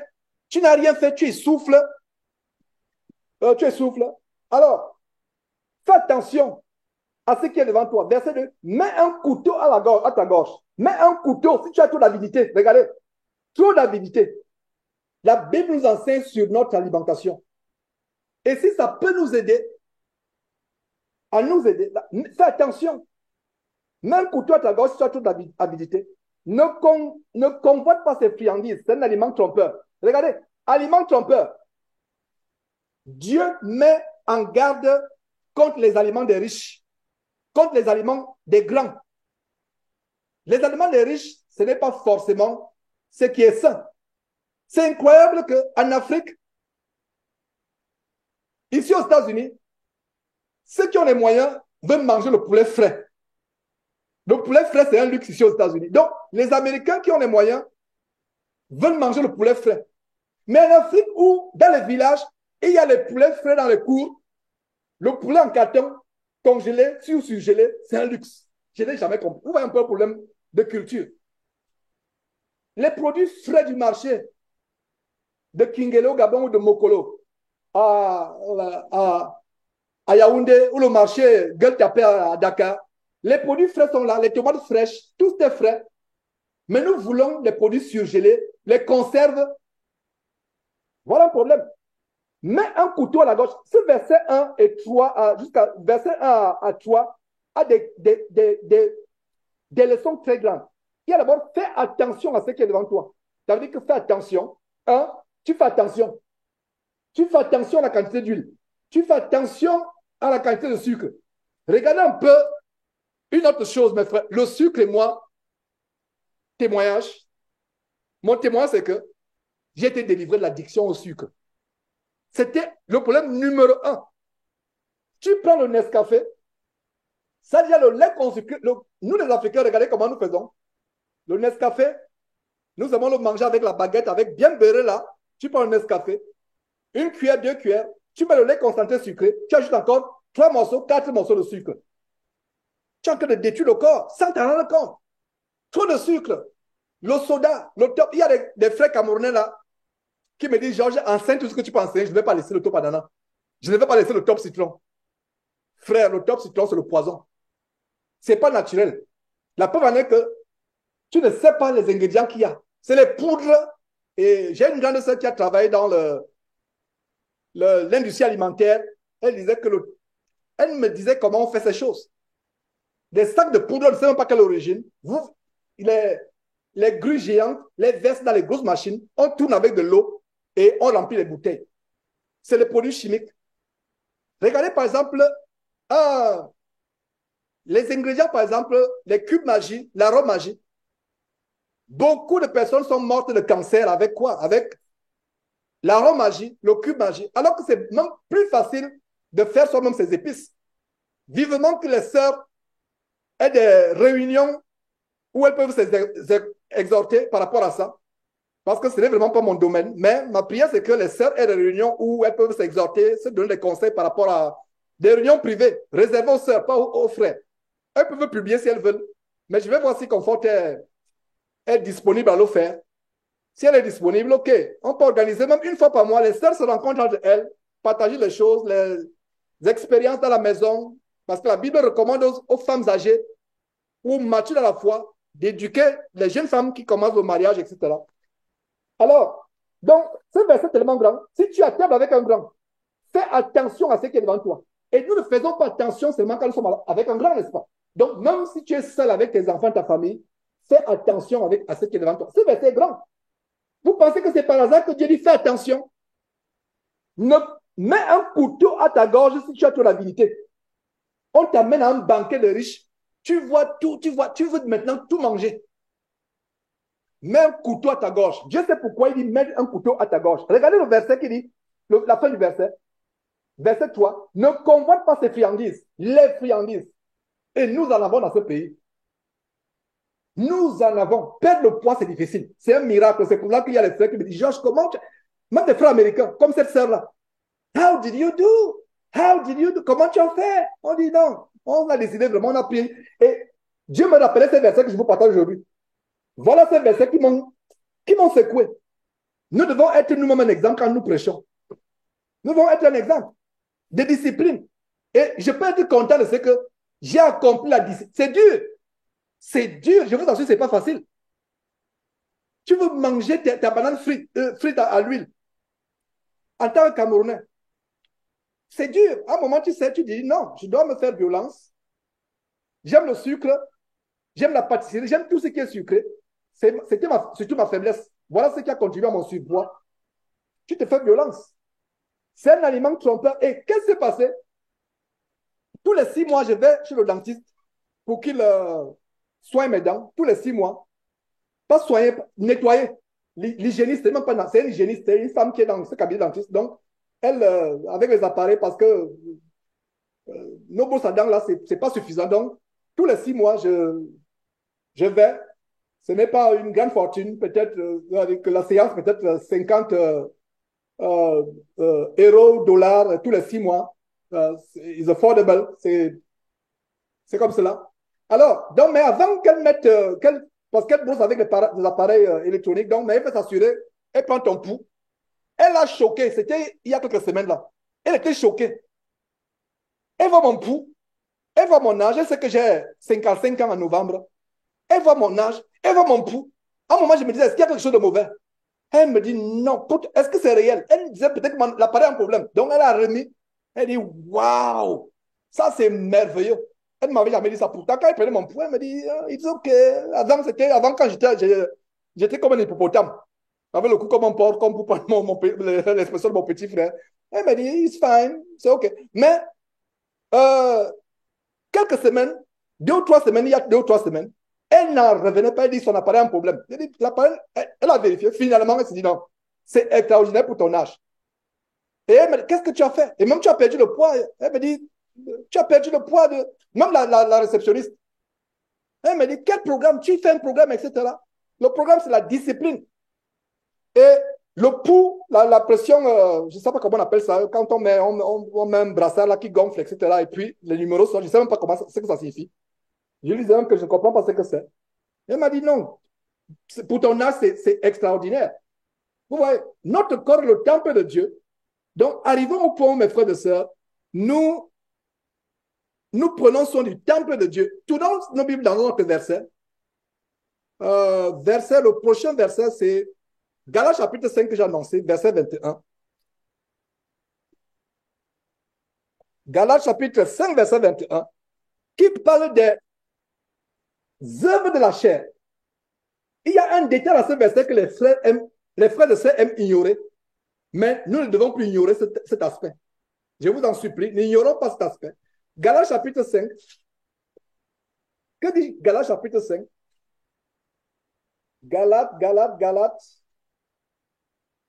tu n'as rien fait, tu essouffles. Alors, fais attention à ce qui est devant toi. Verset 2, mets un couteau à ta gorge. Mets un couteau si tu as trop d'avidité. Regardez, trop d'avidité. La Bible nous enseigne sur notre alimentation. Et si ça peut nous aider, fais attention. Mets un couteau à ta gorge si tu as trop d'avidité. Ne convoite pas ces friandises. C'est un aliment trompeur. Regardez, aliment trompeur. Dieu met en garde contre les aliments des riches, contre les aliments des grands. Les aliments des riches, ce n'est pas forcément ce qui est sain. C'est incroyable qu'en Afrique, ici aux États-Unis, ceux qui ont les moyens veulent manger le poulet frais. Le poulet frais, c'est un luxe ici aux États-Unis. Donc, les Américains qui ont les moyens veulent manger le poulet frais. Mais en Afrique, où dans les villages, il y a les poulets frais dans les cours, le poulet en carton, congelé, surgelé, c'est un luxe. Je n'ai jamais compris. Vous voyez un peu le problème de culture. Les produits frais du marché, de Kingelo, Gabon ou de Mokolo, à Yaoundé, ou le marché Gueule-Tapé à Dakar, les produits frais sont là, les tomates fraîches, tout est frais. Mais nous voulons les produits surgelés, les conserves. Voilà un problème. Mets un couteau à la gauche. Ce verset 1 et 3, jusqu'à verset 1 à 3, a des leçons très grandes. Il y a d'abord, fais attention à ce qui est devant toi. Ça veut dire que fais attention. Tu fais attention. Tu fais attention à la quantité d'huile. Tu fais attention à la quantité de sucre. Regardez un peu une autre chose, mes frères. Le sucre et moi, témoignage. Mon témoignage, c'est que j'ai été délivré de l'addiction au sucre. C'était le problème numéro 1. Tu prends le Nescafé, ça dit le lait consucré. Nous, les Africains, regardez comment nous faisons. Le Nescafé, nous allons le manger avec la baguette, avec bien beurré là. Tu prends le Nescafé, une cuillère, 2 cuillères, tu mets le lait concentré sucré, tu ajoutes encore 3 morceaux, 4 morceaux de sucre. Tu es en train de détruire le corps sans t'en rendre compte. Trop de sucre. Le soda, le top. Il y a des frères camerounais là qui me disent, Georges, enseigne tout ce que tu peux enseigner, je ne vais pas laisser le top banana. Je ne vais pas laisser le top citron. Frère, le top citron, c'est le poison. Ce n'est pas naturel. La preuve en est que tu ne sais pas les ingrédients qu'il y a. C'est les poudres. Et j'ai une grande sœur qui a travaillé dans l'industrie alimentaire. Elle me disait comment on fait ces choses. Des sacs de poudre, on ne sait même pas quelle origine. Les grues géantes, les versent dans les grosses machines, on tourne avec de l'eau et on remplit les bouteilles. C'est les produits chimiques. Regardez par exemple, les ingrédients, par exemple, les cubes magie, l'arôme magie. Beaucoup de personnes sont mortes de cancer avec quoi? Avec l'arôme magie, le cube magie. Alors que c'est même plus facile de faire soi-même ces épices. Vivement que les sœurs aient des réunions où elles peuvent s'exhorter par rapport à ça. parce que ce n'est vraiment pas mon domaine. Mais ma prière, c'est que les sœurs aient des réunions où elles peuvent s'exhorter, se donner des conseils par rapport à des réunions privées, réservées aux sœurs, pas aux frères. Elles peuvent publier si elles veulent. Mais je vais voir si Comfort est disponible à le faire. Si elle est disponible, OK. On peut organiser même une fois par mois. Les sœurs se rencontrent entre elles, partager les choses, les expériences dans la maison. Parce que la Bible recommande aux femmes âgées ou matures à la foi d'éduquer les jeunes femmes qui commencent le mariage, etc. Alors, donc, ce verset est tellement grand. Si tu es à table avec un grand, fais attention à ce qui est devant toi. Et nous ne faisons pas attention seulement quand nous sommes avec un grand, n'est-ce pas? Donc, même si tu es seul avec tes enfants, ta famille, fais attention à ce qui est devant toi. Ce verset est grand. Vous pensez que c'est par hasard que Dieu dit fais attention? Ne mets un couteau à ta gorge si tu as trop d'habilité. On t'amène à un banquet de riches. Tu vois tout, tu veux maintenant tout manger. Mets un couteau à ta gorge. Dieu sait pourquoi il dit mets un couteau à ta gorge. Regardez le verset qui dit, la fin du verset. Verset 3. Ne convoite pas ces friandises, les friandises. Et nous en avons dans ce pays. Nous en avons. Perdre le poids, c'est difficile. C'est un miracle. C'est pour ça qu'il y a les frères qui me disent, Georges, comment tu... Même des frères américains, comme cette sœur-là. How did you do? How did you do? Comment tu as fait? On dit non. On a décidé vraiment, on a pris. Et Dieu me rappelait ces versets que je vous partage aujourd'hui. Voilà ces versets qui m'ont secoué. Nous devons être nous-mêmes un exemple quand nous prêchons. Nous devons être un exemple de discipline. Et je peux être content de ce que j'ai accompli la discipline. C'est dur. C'est dur. Je vous assure, ce n'est pas facile. Tu veux manger ta banane frite à l'huile en tant que Camerounais. C'est dur. À un moment, tu sais, tu dis non, je dois me faire violence. J'aime le sucre, j'aime la pâtisserie, j'aime tout ce qui est sucré. C'était surtout ma faiblesse. Voilà ce qui a contribué à mon surpoids. Tu te fais violence. C'est un aliment trompeur. Et qu'est-ce qui s'est passé? Tous les 6 mois, je vais chez le dentiste pour qu'il soigne mes dents. Tous les 6 mois. Pas soigner, nettoyer. L'hygiéniste, c'est même pas c'est une hygiéniste, c'est une femme qui est dans ce cabinet dentiste. Donc, elle, avec les appareils, parce que nos brosses à dents, là, c'est pas suffisant. Donc, tous les 6 mois, je vais. Ce n'est pas une grande fortune. Peut-être que la séance, peut-être 50 euros, dollars, tous les 6 mois. It's affordable. C'est comme cela. Alors, donc, mais avant qu'elle mette, parce qu'elle brosse avec les appareils électroniques, donc, mais elle peut s'assurer, elle prend ton pouls. Elle a choqué, c'était il y a quelques semaines là. Elle était choquée. Elle voit mon pouls, elle voit mon âge, elle sait que j'ai 55 ans en novembre. Elle voit mon âge, elle voit mon pouls. À un moment, je me disais, est-ce qu'il y a quelque chose de mauvais? Elle me dit, non, est-ce que c'est réel? Elle me disait peut-être que l'appareil a un problème. Donc, elle a remis. Elle dit, waouh, ça c'est merveilleux. Elle ne m'avait jamais dit ça. Pourtant, quand elle prenait mon pouls, elle me dit, it's OK. Avant quand j'étais comme un hippopotame. J'avais le cou comme un porc, comme pour prendre l'expression de mon petit frère. Elle m'a dit, it's fine, c'est OK. Mais, euh, quelques semaines, 2 ou 3 semaines, il y a 2 ou 3 semaines, elle n'en revenait pas, elle dit son appareil a un problème. L'appareil, elle a vérifié. Finalement, elle s'est dit non, c'est extraordinaire pour ton âge. Et elle me dit, qu'est-ce que tu as fait? Et même tu as perdu le poids. Elle me dit, tu as perdu le poids de. Même la réceptionniste. Elle me dit, quel programme? Tu fais un programme, etc. Le programme, c'est la discipline. Et le pouls, la pression, je ne sais pas comment on appelle ça, quand on met un brassard là qui gonfle, etc. Et puis les numéros sont, je ne sais même pas comment ce que ça signifie. Je lui disais même que je ne comprends pas ce que c'est. Elle m'a dit non, pour ton âge, c'est extraordinaire. Vous voyez, notre corps est le temple de Dieu. Donc, arrivons au point, mes frères et sœurs, nous prenons soin du temple de Dieu. Tournons nos Bibles dans notre verset. Le prochain verset, c'est Galates chapitre 5 que j'ai annoncé, verset 21. Galates chapitre 5, verset 21, qui parle des œuvres de la chair. Il y a un détail à ce verset que les frères et sœurs aiment ignorer, mais nous ne devons plus ignorer cet aspect. Je vous en supplie, n'ignorons pas cet aspect. Galates chapitre 5. Que dit Galates chapitre 5? Galates,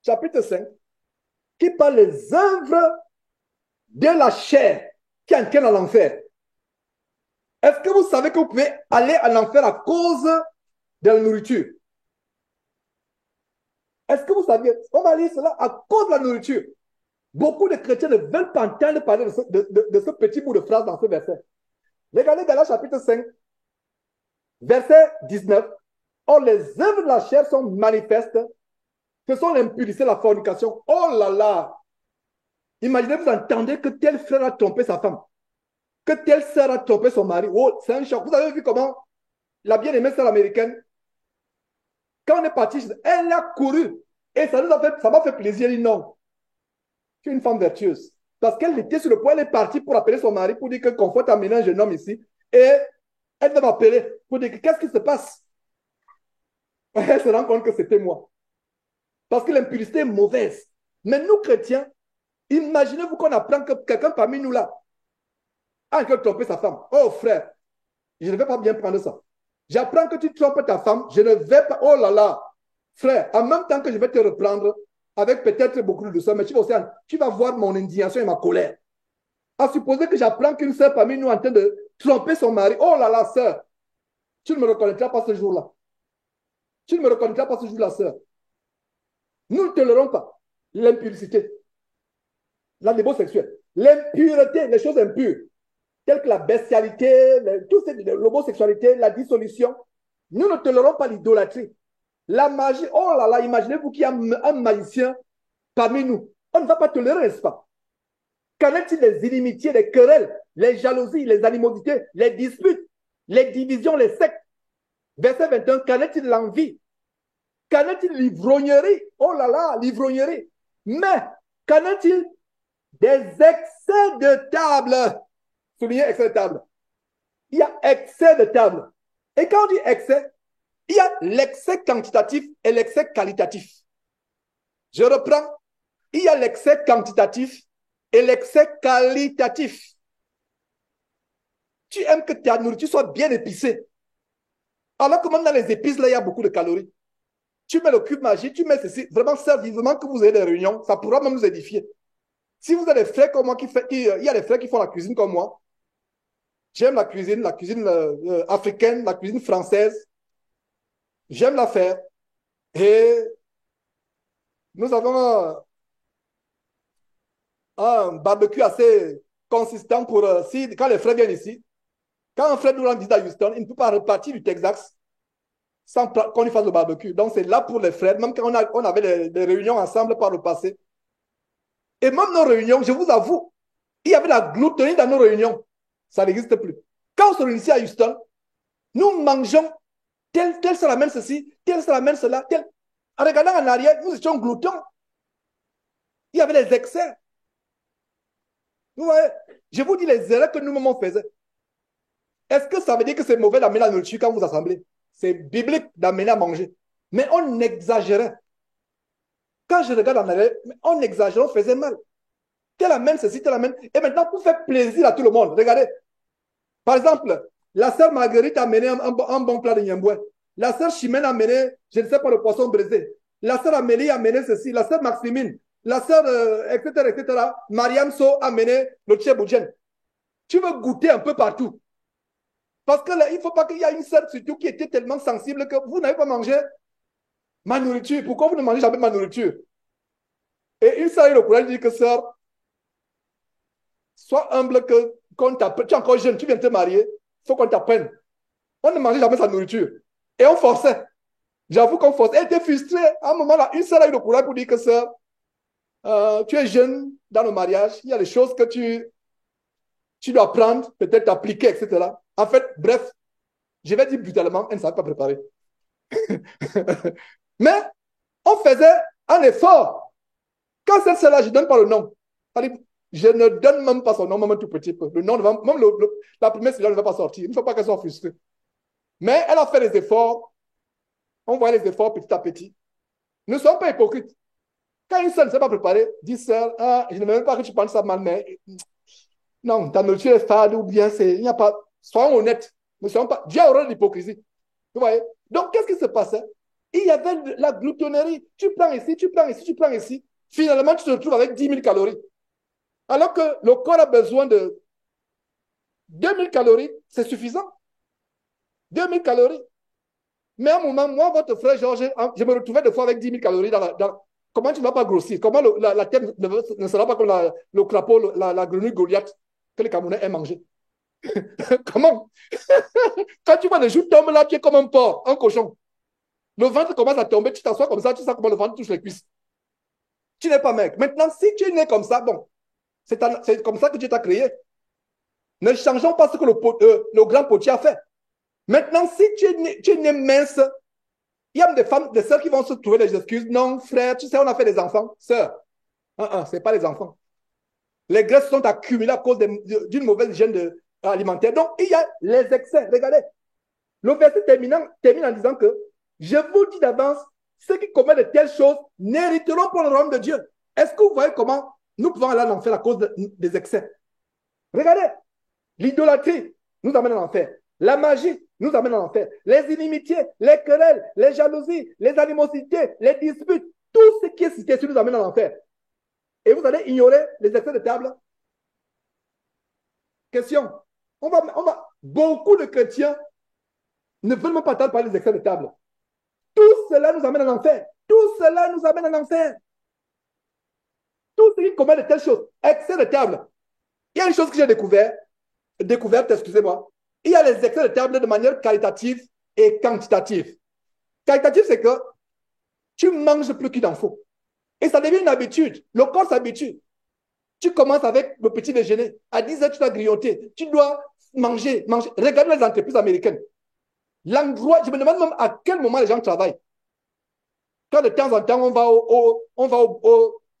chapitre 5, qui parle des œuvres de la chair qui entraînent à l'enfer. Est-ce que vous savez que vous pouvez aller en enfer à cause de la nourriture? Est-ce que vous saviez? On va lire cela à cause de la nourriture. Beaucoup de chrétiens ne veulent pas entendre parler de ce petit bout de phrase dans ce verset. Regardez Galates chapitre 5, verset 19. Or, les œuvres de la chair sont manifestes. Ce sont l'impudicité, la fornication. Oh là là! Imaginez, vous entendez que tel frère a trompé sa femme, que telle sœur a trompé son mari. Oh, c'est un choc. Vous avez vu comment la bien-aimée sœur américaine, quand on est parti, elle a couru. Et ça m'a fait plaisir. Elle dit non, je suis une femme vertueuse. Parce qu'elle était sur le point, elle est partie pour appeler son mari, pour dire que Confort a amené un jeune homme ici. Et elle va m'appeler pour dire qu'est-ce qui se passe. Elle se rend compte que c'était moi. Parce que l'impudicité est mauvaise. Mais nous, chrétiens, imaginez-vous qu'on apprend que quelqu'un parmi nous là a encore trompé sa femme. Oh frère, je ne vais pas bien prendre ça. J'apprends que tu trompes ta femme, je ne vais pas. Oh là là, frère, en même temps que je vais te reprendre, avec peut-être beaucoup de douceur, mais tu vas voir mon indignation et ma colère. À supposer que j'apprends qu'une sœur parmi nous est en train de tromper son mari. Oh là là, sœur, tu ne me reconnaîtras pas ce jour-là. Tu ne me reconnaîtras pas ce jour-là, sœur. Nous ne tolérons pas l'impudicité, la débo sexuelle, l'impureté, les choses impures, telles que la bestialité, l'homosexualité, la dissolution. Nous ne tolérons pas l'idolâtrie. La magie, oh là là, imaginez-vous qu'il y a un magicien parmi nous. On ne va pas tolérer, n'est-ce pas? Qu'en est-il des inimitiés, des querelles, les jalousies, les animosités, les disputes, les divisions, les sectes? Verset 21, qu'en est-il de l'envie? Qu'en est-il de l'ivrognerie? Oh là là, l'ivrognerie. Mais qu'en est-il des excès de table? Soulignez excès de table. Il y a excès de table. Et quand on dit excès, il y a l'excès quantitatif et l'excès qualitatif. Je reprends. Il y a l'excès quantitatif et l'excès qualitatif. Tu aimes que ta nourriture soit bien épicée. Alors que même dans les épices, là, il y a beaucoup de calories. Tu mets le cube magique, tu mets ceci. Vraiment, c'est vivement que vous ayez des réunions. Ça pourra même nous édifier. Si vous avez des frères comme moi, il y a des frères qui font la cuisine comme moi. J'aime la cuisine africaine, la cuisine française. J'aime la faire. Et nous avons un barbecue assez consistant pour quand les frères viennent ici. Quand un frère nous rend visite à Houston, il ne peut pas repartir du Texas sans qu'on lui fasse le barbecue. Donc, c'est là pour les frères, même quand on avait des réunions ensemble par le passé. Et même nos réunions, je vous avoue, il y avait la gloutonnerie dans nos réunions. Ça n'existe plus. Quand on se réunissait à Houston, nous mangeons tel ça amène ceci, tel ça amène cela, tel. En regardant en arrière, nous étions gloutons. Il y avait les excès. Vous voyez, je vous dis les erreurs que nous-mêmes on faisait. Est-ce que ça veut dire que c'est mauvais d'amener la nourriture quand vous assemblez? C'est biblique d'amener à manger. Mais on exagérait. Quand je regarde en arrière, on exagérait, on faisait mal. Tel amène ceci, tel amène. Et maintenant, pour faire plaisir à tout le monde, regardez. Par exemple, la sœur Marguerite a amené un bon plat de nyamboué. La sœur Chimène a amené, je ne sais pas, le poisson brisé. La sœur Amélie a amené ceci. La sœur Maximine. La sœur, etc., etc. Mariam So a amené le tchéboujen. Tu veux goûter un peu partout. Parce qu'il ne faut pas qu'il y ait une sœur surtout qui était tellement sensible que vous n'avez pas mangé ma nourriture. Pourquoi vous ne mangez jamais ma nourriture? Et une sœur a eu le courage de dire que sœur, sois humble que quand tu es encore jeune, tu viens de te marier, il faut qu'on t'apprenne. On ne mangeait jamais sa nourriture. Et on forçait. J'avoue qu'on forçait. Elle était frustrée. À un moment là, une sœur a eu le courage pour dire que sœur, tu es jeune dans le mariage, il y a des choses que tu dois apprendre, peut-être appliquer, etc. En fait, bref, je vais dire brutalement, elle ne savait pas préparer. Mais on faisait un effort. Quand c'est celle-là, je ne donne pas le nom. Je ne donne même pas son nom, même un tout petit peu. Le nom, même la première syllabe ne va pas sortir. Il ne faut pas qu'elle soit frustrée. Mais elle a fait les efforts. On voit les efforts petit à petit. Ne soyons pas hypocrites. Quand une sœur ne s'est pas préparée, dit sœur, ah, je ne veux même pas que tu penses ça mal, mais non, ta nourriture est fade ou bien c'est. Il n'y a pas. Soyons honnêtes. Ne soyons pas. Dieu a horreur de l'hypocrisie. Vous voyez? Donc, qu'est-ce qui se passait? Il y avait la gloutonnerie. Tu prends ici, tu prends ici, tu prends ici. Finalement, tu te retrouves avec 10 000 calories. Alors que le corps a besoin de 2 000 calories, c'est suffisant. 2 000 calories. Mais à un moment, moi, votre frère Georges, je me retrouvais des fois avec 10 000 calories Comment tu ne vas pas grossir? Comment la tête ne sera pas comme le crapaud, la grenouille Goliath que les Camerounais aiment manger? Comment? Quand tu vois les joues tombent là, tu es comme un porc, un cochon. Le ventre commence à tomber, tu t'assois comme ça, tu sens comment le ventre touche les cuisses. Tu n'es pas mec. Maintenant, si tu es né comme ça, bon, c'est comme ça que Dieu t'a créé. Ne changeons pas ce que le grand potier a fait. Maintenant, si tu es né mince, il y a des femmes, des sœurs qui vont se trouver des excuses. Non, frère, tu sais, on a fait des enfants. Sœur, ce n'est pas les enfants. Les graisses sont accumulées à cause d'une mauvaise hygiène alimentaire. Donc, il y a les excès. Regardez, le verset termine en disant que je vous dis d'avance, ceux qui commettent de telles choses n'hériteront pas le royaume de Dieu. Est-ce que vous voyez comment nous pouvons aller en enfer à cause des excès? Regardez, l'idolâtrie nous amène en enfer. La magie nous amène en enfer. Les inimitiés, les querelles, les jalousies, les animosités, les disputes, tout ce qui est cité nous amène en enfer. Et vous allez ignorer les excès de table? Question. Beaucoup de chrétiens ne veulent même pas entendre parler des excès de table. Tout cela nous amène en enfer. Tout cela nous amène en enfer. Tout ce qui commet de telles choses. Excès de table. Il y a une chose que j'ai découverte, excusez-moi. Il y a les excès de table de manière qualitative et quantitative. Qualitative, c'est que tu manges plus qu'il en faut. Et ça devient une habitude. Le corps s'habitue. Tu commences avec le petit déjeuner. À 10 heures, tu dois grignoter. Tu dois manger. Regarde les entreprises américaines. L'endroit, je me demande même à quel moment les gens travaillent. Quand de temps en temps,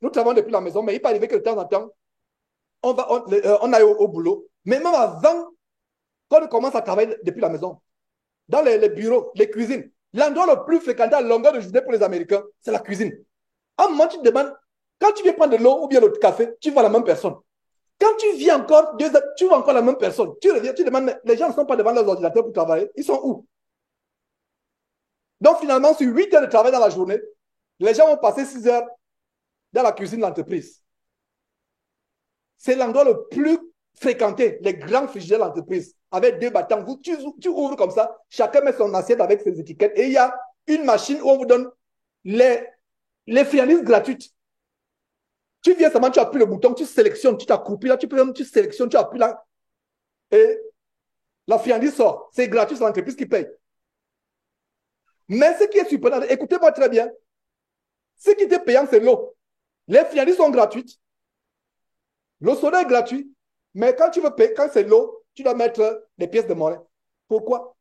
nous travaillons depuis la maison, mais il peut arriver que de temps en temps, on aille au boulot. Mais même avant qu'on commence à travailler depuis la maison, dans les bureaux, les cuisines, l'endroit le plus fréquenté à longueur de journée pour les Américains, c'est la cuisine. À un moment, tu te demandes, quand tu viens prendre de l'eau ou bien le café, tu vois la même personne. Quand tu viens encore 2 heures, tu vois encore la même personne. Tu reviens, tu demandes, mais les gens ne sont pas devant leurs ordinateurs pour travailler. Ils sont où? Donc finalement, sur 8 heures de travail dans la journée, les gens vont passer 6 heures dans la cuisine de l'entreprise. C'est l'endroit le plus fréquenté, les grands frigidaires de l'entreprise, avec 2 battants. Tu ouvres comme ça, chacun met son assiette avec ses étiquettes et il y a une machine où on vous donne les friandises gratuites. Tu viens seulement, tu appuies le bouton, tu sélectionnes, tu t'accroupis là, tu sélectionnes, tu appuies là et la friandise sort. C'est gratuit, c'est l'entreprise qui paye. Mais ce qui est surprenant, écoutez-moi très bien, ce qui était payant, c'est l'eau. Les friandises sont gratuites. Le soda est gratuit. Mais quand tu veux payer, quand c'est l'eau, tu dois mettre des pièces de monnaie. Pourquoi?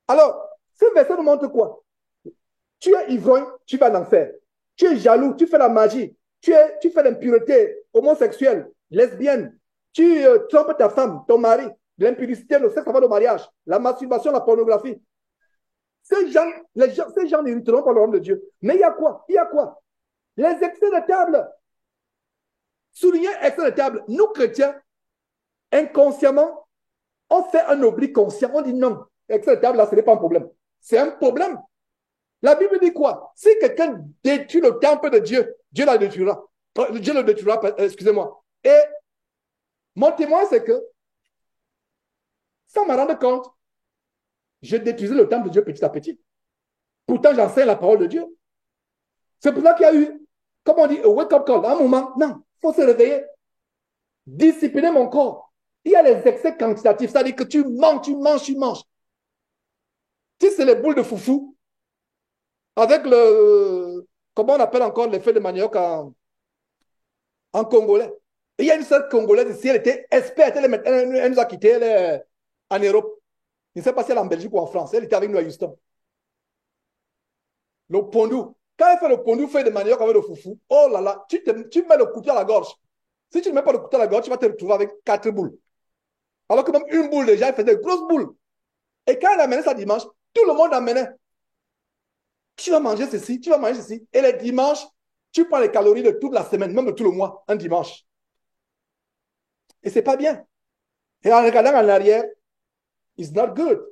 Alors, ce verset nous montre quoi? Tu es ivrogne, tu vas en enfer. Tu es jaloux, tu fais la magie. Tu fais l'impureté homosexuelle, lesbienne. Tu trompes ta femme, ton mari. L'impudicité, le sexe avant le mariage. La masturbation, la pornographie. Ces gens n'hériteront pas le royaume de Dieu. Mais il y a quoi? Il y a quoi? Les excès de table. Souligner excès de table. Nous, chrétiens, inconsciemment, on fait un oubli conscient. On dit non, excès de table, là, ce n'est pas un problème. C'est un problème. La Bible dit quoi? Si quelqu'un détruit le temple de Dieu, Dieu le détruira. Dieu le détruira, excusez-moi. Et mon témoin, c'est que, sans me rendre compte, je détruisais le temple de Dieu petit à petit. Pourtant, j'enseigne la parole de Dieu. C'est pour ça qu'il y a eu, comme on dit, a wake-up call. À un moment, non, il faut se réveiller. Discipliner mon corps. Il y a les excès quantitatifs, c'est-à-dire que tu manges. Si c'est les boules de foufou, avec comment on appelle encore l'effet de manioc en congolais. Et il y a une seule congolaise ici, elle était experte, elle nous a quittés, elle est en Europe. Je ne sais pas si elle est en Belgique ou en France, elle était avec nous à Houston. Le pondou. Quand elle fait le pondou fait de manioc avec le foufou, oh là là, tu mets le couteau à la gorge. Si tu ne mets pas le couteau à la gorge, tu vas te retrouver avec 4 boules. Alors que même une boule déjà, elle faisait de grosses boules. Et quand elle amenait ça dimanche, tout le monde amenait. Tu vas manger ceci, tu vas manger ceci. Et les dimanches, tu prends les calories de toute la semaine, même de tout le mois, un dimanche. Et c'est pas bien. Et en regardant en arrière, it's not good.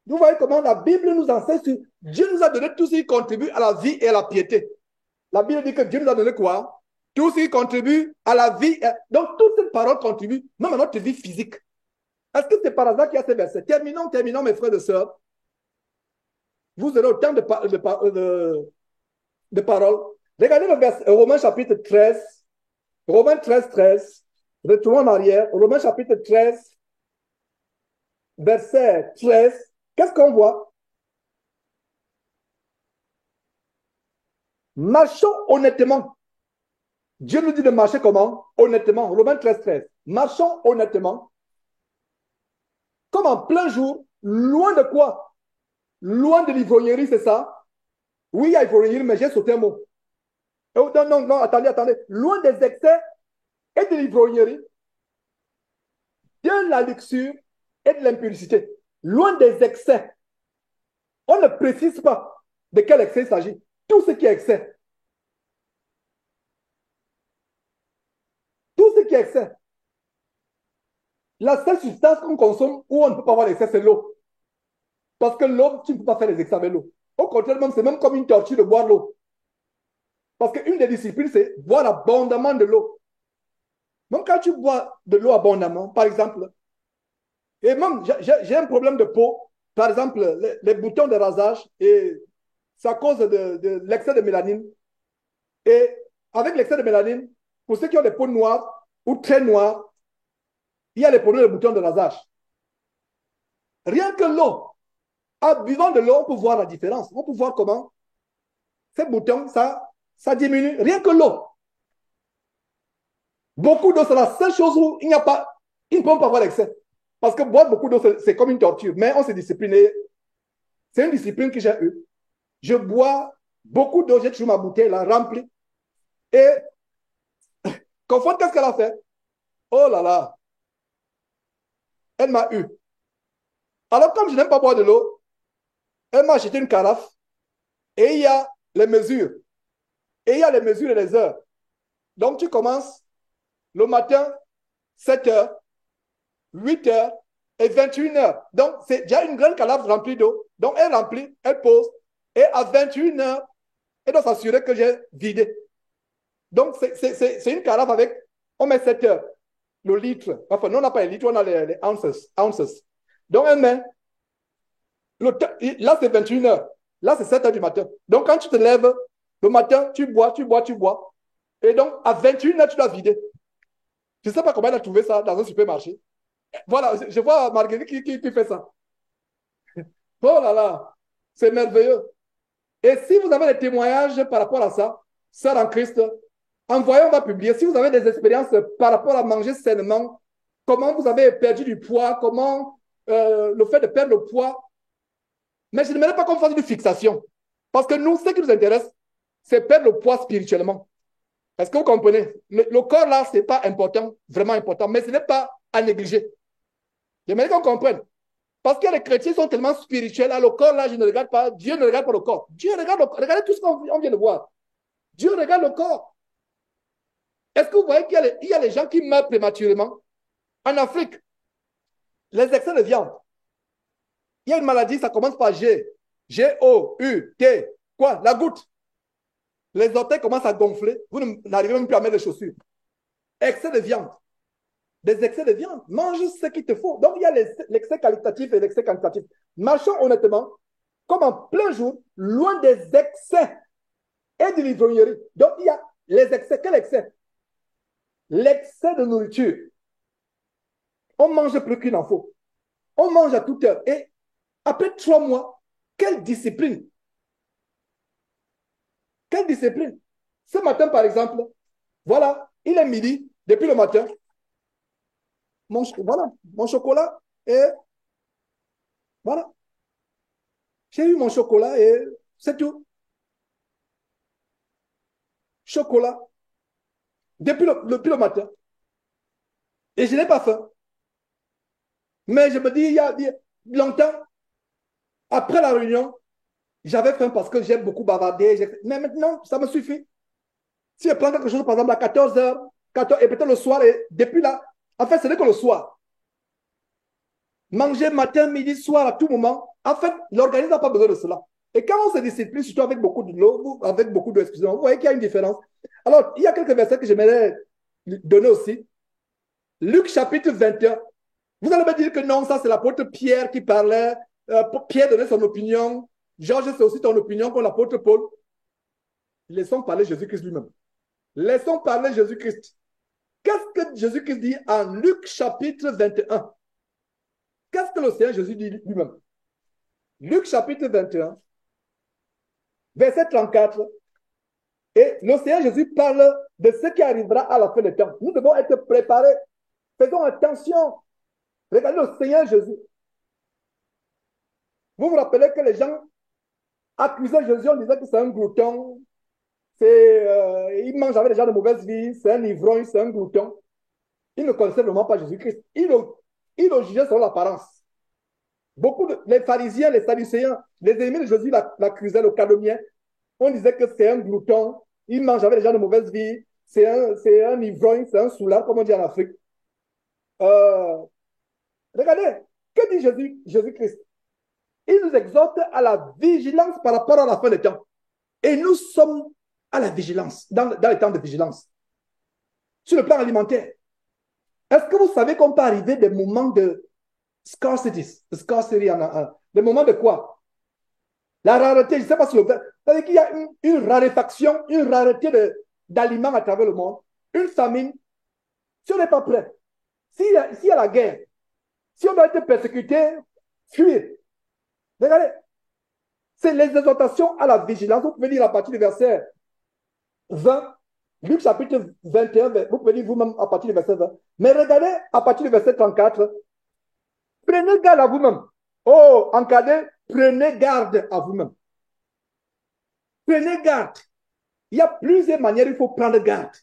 Vous voyez comment la Bible nous enseigne sur Dieu nous a donné tout ce qui contribue à la vie et à la piété. La Bible dit que Dieu nous a donné quoi? Tout ce qui contribue à la vie. Donc, toute cette parole contribue même à notre vie physique. Est-ce que c'est par hasard qu'il y a ces versets? Terminons, mes frères et sœurs. vous aurez autant de paroles. Regardez le verset, Romains chapitre 13, Romains 13, 13. Retournons en arrière, Romains chapitre 13, verset 13. Qu'est-ce qu'on voit? Marchons honnêtement. Dieu nous dit de marcher comment? Honnêtement. Romains 13, 13. Marchons honnêtement. Comme en plein jour, loin de quoi? Loin de l'ivrognerie, c'est ça? Oui, il y a l'ivrognerie, mais j'ai sauté un mot. Oh, non, non, non, attendez, attendez. Loin des excès et de l'ivrognerie, de la luxure et de l'impudicité. Loin des excès. On ne précise pas de quel excès il s'agit. Tout ce qui est excès. Tout ce qui est excès. La seule substance qu'on consomme où on ne peut pas avoir l'excès, c'est l'eau. Parce que l'eau, tu ne peux pas faire les excès avec l'eau. Au contraire, c'est même comme une torture de boire l'eau. Parce qu'une des disciplines, c'est boire abondamment de l'eau. Même quand tu bois de l'eau abondamment, par exemple, et même j'ai un problème de peau, par exemple, les boutons de rasage, et c'est à cause de l'excès de mélanine. Et avec l'excès de mélanine, pour ceux qui ont des peaux noires ou très noires, il y a les problèmes de boutons de rasage. Rien que l'eau, en buvant de l'eau, on peut voir la différence. On peut voir comment ces boutons, ça diminue. Rien que l'eau. Beaucoup d'eau, c'est la seule chose où il n'y a pas, ils ne peuvent pas avoir l'excès. Parce que boire beaucoup d'eau, c'est comme une torture. Mais on s'est discipliné. C'est une discipline que j'ai eue. Je bois beaucoup d'eau, j'ai toujours ma bouteille là, remplie. Et Confort, qu'est-ce qu'elle a fait? Oh là là, elle m'a eu. Alors, comme je n'aime pas boire de l'eau, elle m'a acheté une carafe et il y a les mesures. Et il y a les mesures et les heures. Donc, tu commences le matin, 7 heures, 8 heures et 21 heures. Donc, c'est déjà une grande carafe remplie d'eau. Donc, elle remplit, elle pose. Et à 21 heures, elle doit s'assurer que j'ai vidé. Donc, c'est une carafe avec, on met 7 heures, le litre. Enfin, non, on n'a pas les litres, on a les ounces. Donc, elle met, là, c'est 21 heures. Là, c'est 7 heures du matin. Donc, quand tu te lèves, le matin, tu bois. Et donc, à 21 heures, tu dois vider. Je ne sais pas comment elle a trouvé ça dans un supermarché. Voilà, je vois Marguerite qui fait ça. Oh là là, c'est merveilleux. Et si vous avez des témoignages par rapport à ça, sœur en Christ, envoyez, on va publier. Si vous avez des expériences par rapport à manger sainement, comment vous avez perdu du poids, comment le fait de perdre le poids. Mais je ne n'aimerais pas qu'on fasse une fixation. Parce que nous, ce qui nous intéresse, c'est perdre le poids spirituellement. Est-ce que vous comprenez? Le corps, là, ce n'est pas important, vraiment important, mais ce n'est pas à négliger. J'aimerais qu'on comprenne. Parce que les chrétiens sont tellement spirituels, là, le corps, là, je ne regarde pas. Dieu ne regarde pas le corps. Dieu regarde le corps. Regardez tout ce qu'on vient de voir. Dieu regarde le corps. Est-ce que vous voyez qu'il y a les gens qui meurent prématurément? En Afrique, les excès de viande. Il y a une maladie, ça commence par G. G-O-U-T. Quoi? La goutte. Les orteils commencent à gonfler. Vous n'arrivez même plus à mettre les chaussures. Excès de viande. Des excès de viande. Mange ce qu'il te faut. Donc, il y a l'excès qualitatif et l'excès quantitatif. Marchons honnêtement, comme en plein jour, loin des excès et de l'ivrognerie. Donc, il y a les excès. Quel excès? L'excès de nourriture. On mange plus qu'il n'en faut. On mange à toute heure. Et après 3 mois, quelle discipline? Quelle discipline? Ce matin, par exemple, voilà, il est midi, depuis le matin, voilà, mon chocolat et voilà. J'ai eu mon chocolat et c'est tout. Chocolat, depuis le matin. Et je n'ai pas faim. Mais je me dis, il y a longtemps, après la réunion, j'avais faim parce que j'aime beaucoup bavarder. Mais maintenant, ça me suffit. Si je prends quelque chose, par exemple, à 14 heures, 14, et peut-être le soir, et depuis là, en fait, ce n'est que le soir. Manger matin, midi, soir, à tout moment. En fait, l'organisme n'a pas besoin de cela. Et quand on se discipline, surtout avec beaucoup de l'eau, avec beaucoup d'eau, excusez-moi, vous voyez qu'il y a une différence. Alors, il y a quelques versets que j'aimerais donner aussi. Luc chapitre 21. Vous allez me dire que non, ça c'est l'apôtre Pierre qui parlait. Pierre donnait son opinion. Georges, c'est aussi ton opinion comme l'apôtre Paul. Laissons parler Jésus-Christ lui-même. Laissons parler Jésus-Christ. Qu'est-ce que Jésus-Christ dit en Luc chapitre 21? Qu'est-ce que le Seigneur Jésus dit lui-même? Luc chapitre 21, verset 34. Et le Seigneur Jésus parle de ce qui arrivera à la fin des temps. Nous devons être préparés. Faisons attention. Regardez le Seigneur Jésus. Vous vous rappelez que les gens accusaient Jésus en disant que c'est un glouton, il mange avec des gens de mauvaise vie, c'est un ivrogne, c'est un glouton. Ils ne connaissaient vraiment pas Jésus-Christ. Ils le jugeaient selon l'apparence. Les pharisiens, les sadducéens, les ennemis de Jésus l'accusaient, le calomniaient. On disait que c'est un glouton, il mange avec des gens de mauvaise vie, c'est un ivrogne, c'est un soulard, comme on dit en Afrique. Regardez, que dit Jésus-Christ? Il nous exhorte à la vigilance par rapport à la fin des temps. Et nous sommes à la vigilance, dans les temps de vigilance. Sur le plan alimentaire, est-ce que vous savez qu'on peut arriver des moments de scarcity, des moments de quoi? La rareté, je ne sais pas si le fait. C'est-à-dire qu'il y a une raréfaction, une rareté d'aliments à travers le monde, une famine. Si on n'est pas prêt, s'il y a la guerre, si on doit être persécuté, fuir. Regardez, c'est les exhortations à la vigilance. Vous pouvez lire à partir du verset 20, Luc chapitre 21, vous pouvez lire vous-même à partir du verset 20. Mais regardez à partir du verset 34, prenez garde à vous-même. Oh, en cadet, prenez garde à vous-même. Prenez garde. Il y a plusieurs manières, il faut prendre garde.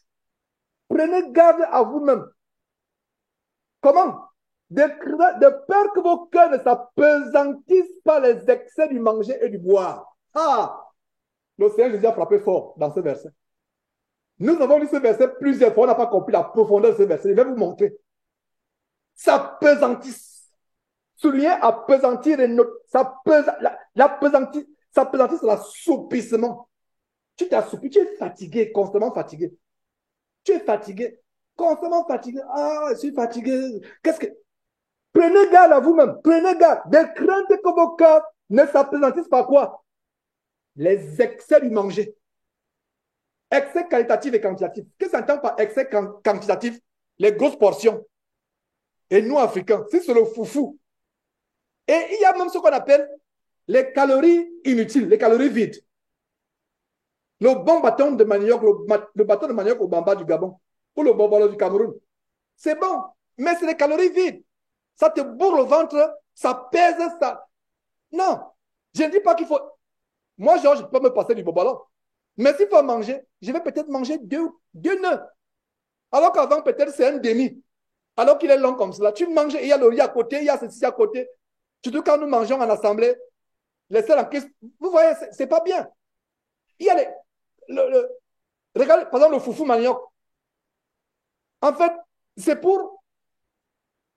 Prenez garde à vous-même. Comment? De peur que vos cœurs ne s'apesantissent par les excès du manger et du boire. Ah! Le Seigneur Jésus a frappé fort dans ce verset. Nous avons lu ce verset plusieurs fois, on n'a pas compris la profondeur de ce verset. Je vais vous montrer. S'apesantissent. Souligner appesantir, s'appesantir, c'est l'assoupissement. Tu t'assoupis, tu es fatigué, constamment fatigué. Tu es fatigué, constamment fatigué. Ah, je suis fatigué. Qu'est-ce que... Prenez garde à vous-même. Prenez garde. De crainte que vos cœurs ne s'apesantissent par quoi? Les excès du manger. Excès qualitatif et quantitatif. Qu'est-ce qu'on entend par excès quantitatif? Les grosses portions. Et nous, Africains, c'est le foufou. Et il y a même ce qu'on appelle les calories inutiles, les calories vides. Le bon bâton de manioc, le bâton de manioc au bamba du Gabon, ou le bobolo du Cameroun, c'est bon, mais c'est des calories vides. Ça te bourre le ventre, ça pèse, ça. Non, je ne dis pas qu'il faut. Moi, genre, je peux me passer du bobolo. Mais s'il faut manger, je vais peut-être manger deux nœuds. Alors qu'avant, peut-être c'est un demi. Alors qu'il est long comme cela. Tu manges, et il y a le riz à côté, il y a ceci à côté. Surtout quand nous mangeons en assemblée, les seuls en question. Vous voyez, c'est pas bien. Il y a regardez, par exemple, le foufou manioc. En fait, c'est pour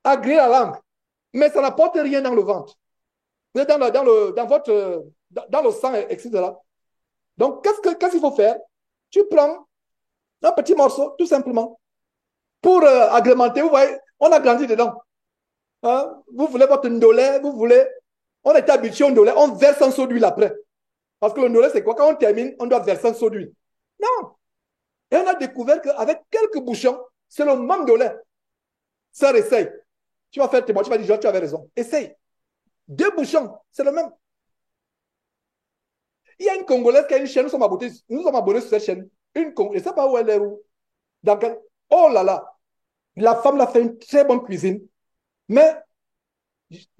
agréer la langue. Mais ça n'apporte rien dans le ventre. Dans le sang, etc. Donc, qu'est-ce qu'il faut faire? Tu prends un petit morceau, tout simplement, pour agrémenter. Vous voyez, on a grandi dedans. Hein? Vous voulez votre ndolé, vous voulez. On est habitué au ndolé, on verse un seau d'huile après. Parce que le ndolé, c'est quoi? Quand on termine, on doit verser un seau d'huile. Non. Et on a découvert qu'avec quelques bouchons, c'est le manque de lait. Sœur, essaye. Tu vas faire témoin, tu vas dire, tu avais raison. Essaye. 2 bouchons, c'est le même. Il y a une Congolaise qui a une chaîne, nous sommes abonnés sur cette chaîne. Une Congolaise, je ne sais pas où elle est. Oh là là, la femme l'a fait une très bonne cuisine. Mais,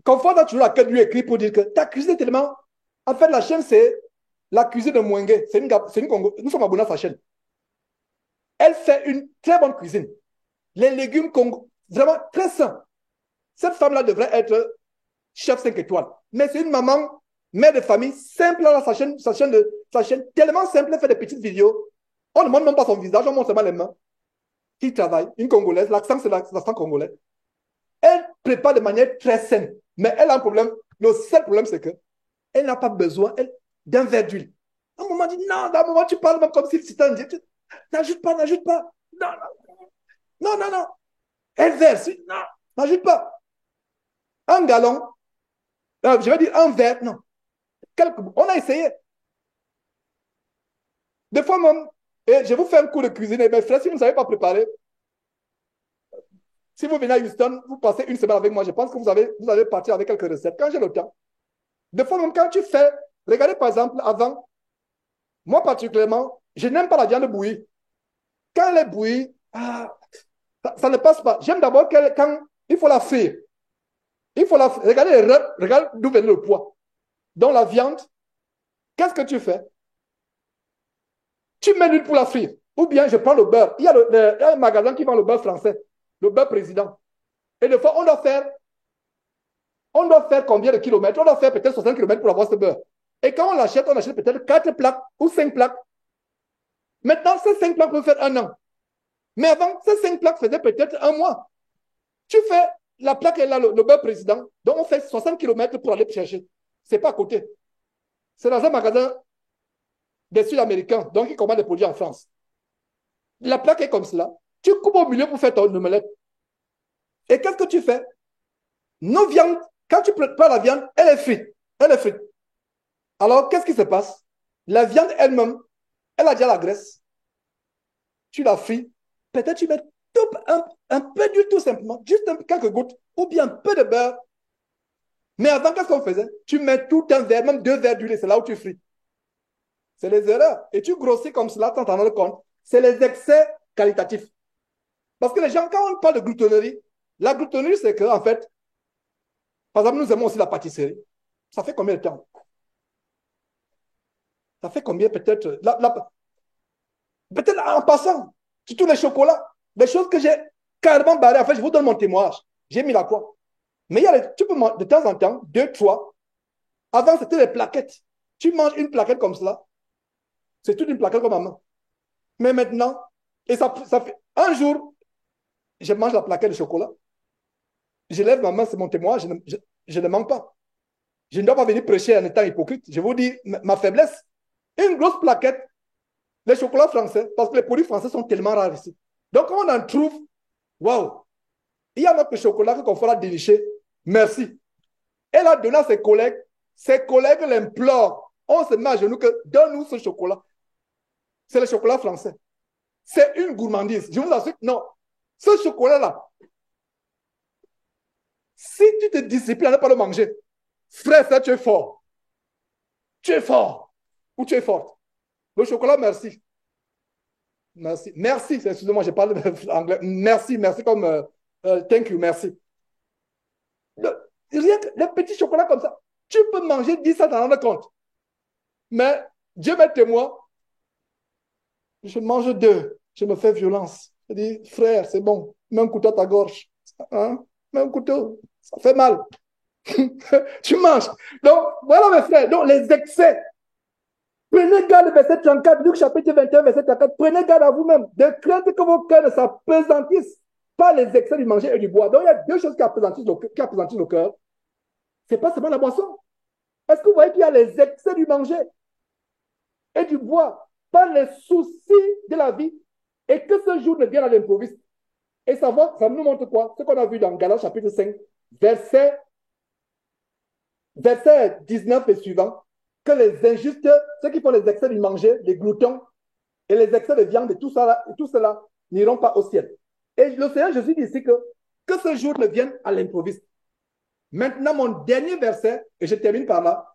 Confort a toujours la queue de lui écrit pour dire que ta cuisine est tellement. En fait, la chaîne, c'est la cuisine de Mwengue. C'est une Congolaise. Nous sommes abonnés à sa chaîne. Elle fait une très bonne cuisine. Les légumes vraiment très sains. Cette femme-là devrait être chef 5 étoiles. Mais c'est une maman, mère de famille, simple dans sa chaîne tellement simple, elle fait des petites vidéos. On ne montre même pas son visage, on montre seulement les mains. Qui travaille, une Congolaise, l'accent c'est l'accent congolais. Elle prépare de manière très saine. Mais elle a un problème. Le seul problème, c'est qu'elle n'a pas besoin d'un verre d'huile. À un moment, dit non, à un moment, tu parles même comme si c'était un dieu. N'ajoute pas. Non. Elle verse. Non, n'ajoute pas. Un gallon. Je vais dire un verre. Non. On a essayé. Des fois même, et je vous fais un cours de cuisine. Et mes frères, si vous ne savez pas préparer, si vous venez à Houston, vous passez une semaine avec moi, je pense que vous allez partir avec quelques recettes. Quand j'ai le temps. Des fois même, quand tu fais, regardez par exemple, avant, moi particulièrement, je n'aime pas la viande bouillie. Quand elle est bouillie, ça ne passe pas. J'aime d'abord quand il faut la frire. Il faut la frire. Regardez, regarde d'où vient le poids. Donc la viande, qu'est-ce que tu fais? Tu mets l'huile pour la frire. Ou bien je prends le beurre. Il y a un magasin qui vend le beurre français, le beurre président. Et des fois, on doit faire combien de kilomètres? On doit faire peut-être 60 kilomètres pour avoir ce beurre. Et quand on achète peut-être 4 plaques ou 5 plaques. Maintenant, ces 5 plaques peuvent faire un an. Mais avant, ces 5 plaques faisaient peut-être un mois. Tu fais la plaque est là, le beurre président. Donc, on fait 60 kilomètres pour aller chercher. C'est pas à côté. C'est dans un magasin des Sud-Américains, donc ils commandent des produits en France. La plaque est comme cela. Tu coupes au milieu pour faire ton omelette. Et qu'est-ce que tu fais? Nos viandes, quand tu prends la viande, elle est frite. Elle est frite. Alors, qu'est-ce qui se passe? La viande elle-même, elle a déjà la graisse. Tu la frites. Peut-être tu mets un peu d'huile tout simplement, juste quelques gouttes, ou bien un peu de beurre. Mais avant, qu'est-ce qu'on faisait? Tu mets tout un verre, même 2 verres d'huile, c'est là où tu frites. C'est les erreurs. Et tu grossis comme cela sans t'en rendre compte. C'est les excès qualitatifs. Parce que les gens, quand on parle de gloutonnerie, la gloutonnerie, c'est que, en fait, par exemple, nous aimons aussi la pâtisserie. Ça fait combien de temps? Ça fait combien peut-être? Peut-être en passant, surtout les chocolats, des choses que j'ai carrément barrées. En fait, je vous donne mon témoignage. J'ai mis la croix. Mais tu peux manger de temps en temps, 2, 3. Avant, c'était les plaquettes. Tu manges une plaquette comme cela. C'est toute une plaquette comme ma main. Mais maintenant, et ça fait un jour, je mange la plaquette de chocolat. Je lève ma main, c'est mon témoignage. Je ne mens pas. Je ne dois pas venir prêcher en étant hypocrite. Je vous dis ma faiblesse. Une grosse plaquette, les chocolats français, parce que les produits français sont tellement rares ici. Donc, on en trouve, waouh, il y a notre chocolat qu'on fera dénicher. Merci. Elle a donné à ses collègues. Ses collègues l'implorent. On se met à genoux que donne-nous ce chocolat. C'est le chocolat français. C'est une gourmandise. Je vous assure, non. Ce chocolat-là, si tu te disciplines à ne pas le manger, frère, ça, tu es fort. Tu es fort. Ou tu es forte. Le chocolat, merci. Merci. Merci. Excusez-moi, je parle anglais. Merci, merci comme thank you, merci. Rien que les petits chocolats comme ça, tu peux manger 10 sans t'en rendre compte. Mais Dieu m'est témoin, je mange 2, je me fais violence. Je dis, frère, c'est bon, mets un couteau à ta gorge. Hein? Mets un couteau, ça fait mal. Tu manges. Donc, voilà mes frères. Donc, les excès. Prenez garde, verset 34, Luc chapitre 21, verset 34. Prenez garde à vous-même, de crainte que vos cœurs ne s'apesantissent par les excès du manger et du bois. Donc, il y a 2 choses qui apesantissent le cœur. Ce n'est pas seulement la boisson. Est-ce que vous voyez qu'il y a les excès du manger et du bois par les soucis de la vie et que ce jour ne vienne à l'improviste? Et ça nous montre quoi? Ce qu'on a vu dans Galates chapitre 5, verset 19 et suivant, que les injustes, ceux qui font les excès du manger, les gloutons et les excès de viande et tout cela n'iront pas au ciel. Et le Seigneur Jésus dit ici que ce jour ne vienne à l'improviste. Maintenant, mon dernier verset, et je termine par là.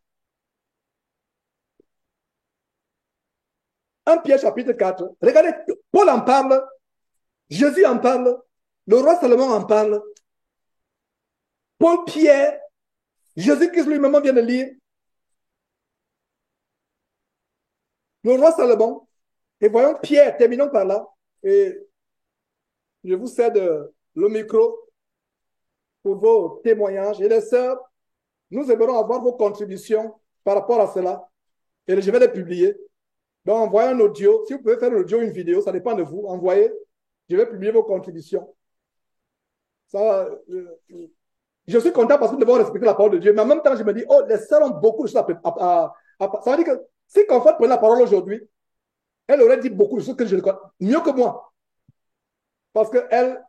1 Pierre chapitre 4. Regardez, Paul en parle, Jésus en parle, le roi Salomon en parle. Paul, Pierre, Jésus-Christ lui-même vient de lire. Le roi Salomon. Et voyons Pierre, terminons par là. Et je vous cède le micro pour vos témoignages. Et les sœurs, nous aimerons avoir vos contributions par rapport à cela. Et je vais les publier. Donc, envoyez un audio. Si vous pouvez faire un audio, une vidéo, ça dépend de vous. Envoyez. Je vais publier vos contributions. Ça, je suis content parce que nous devons respecter la parole de Dieu. Mais en même temps, je me dis, oh, les sœurs ont beaucoup de choses ça veut dire que si Comfort prenait la parole aujourd'hui, elle aurait dit beaucoup de choses que je ne connais mieux que moi. Parce que elle,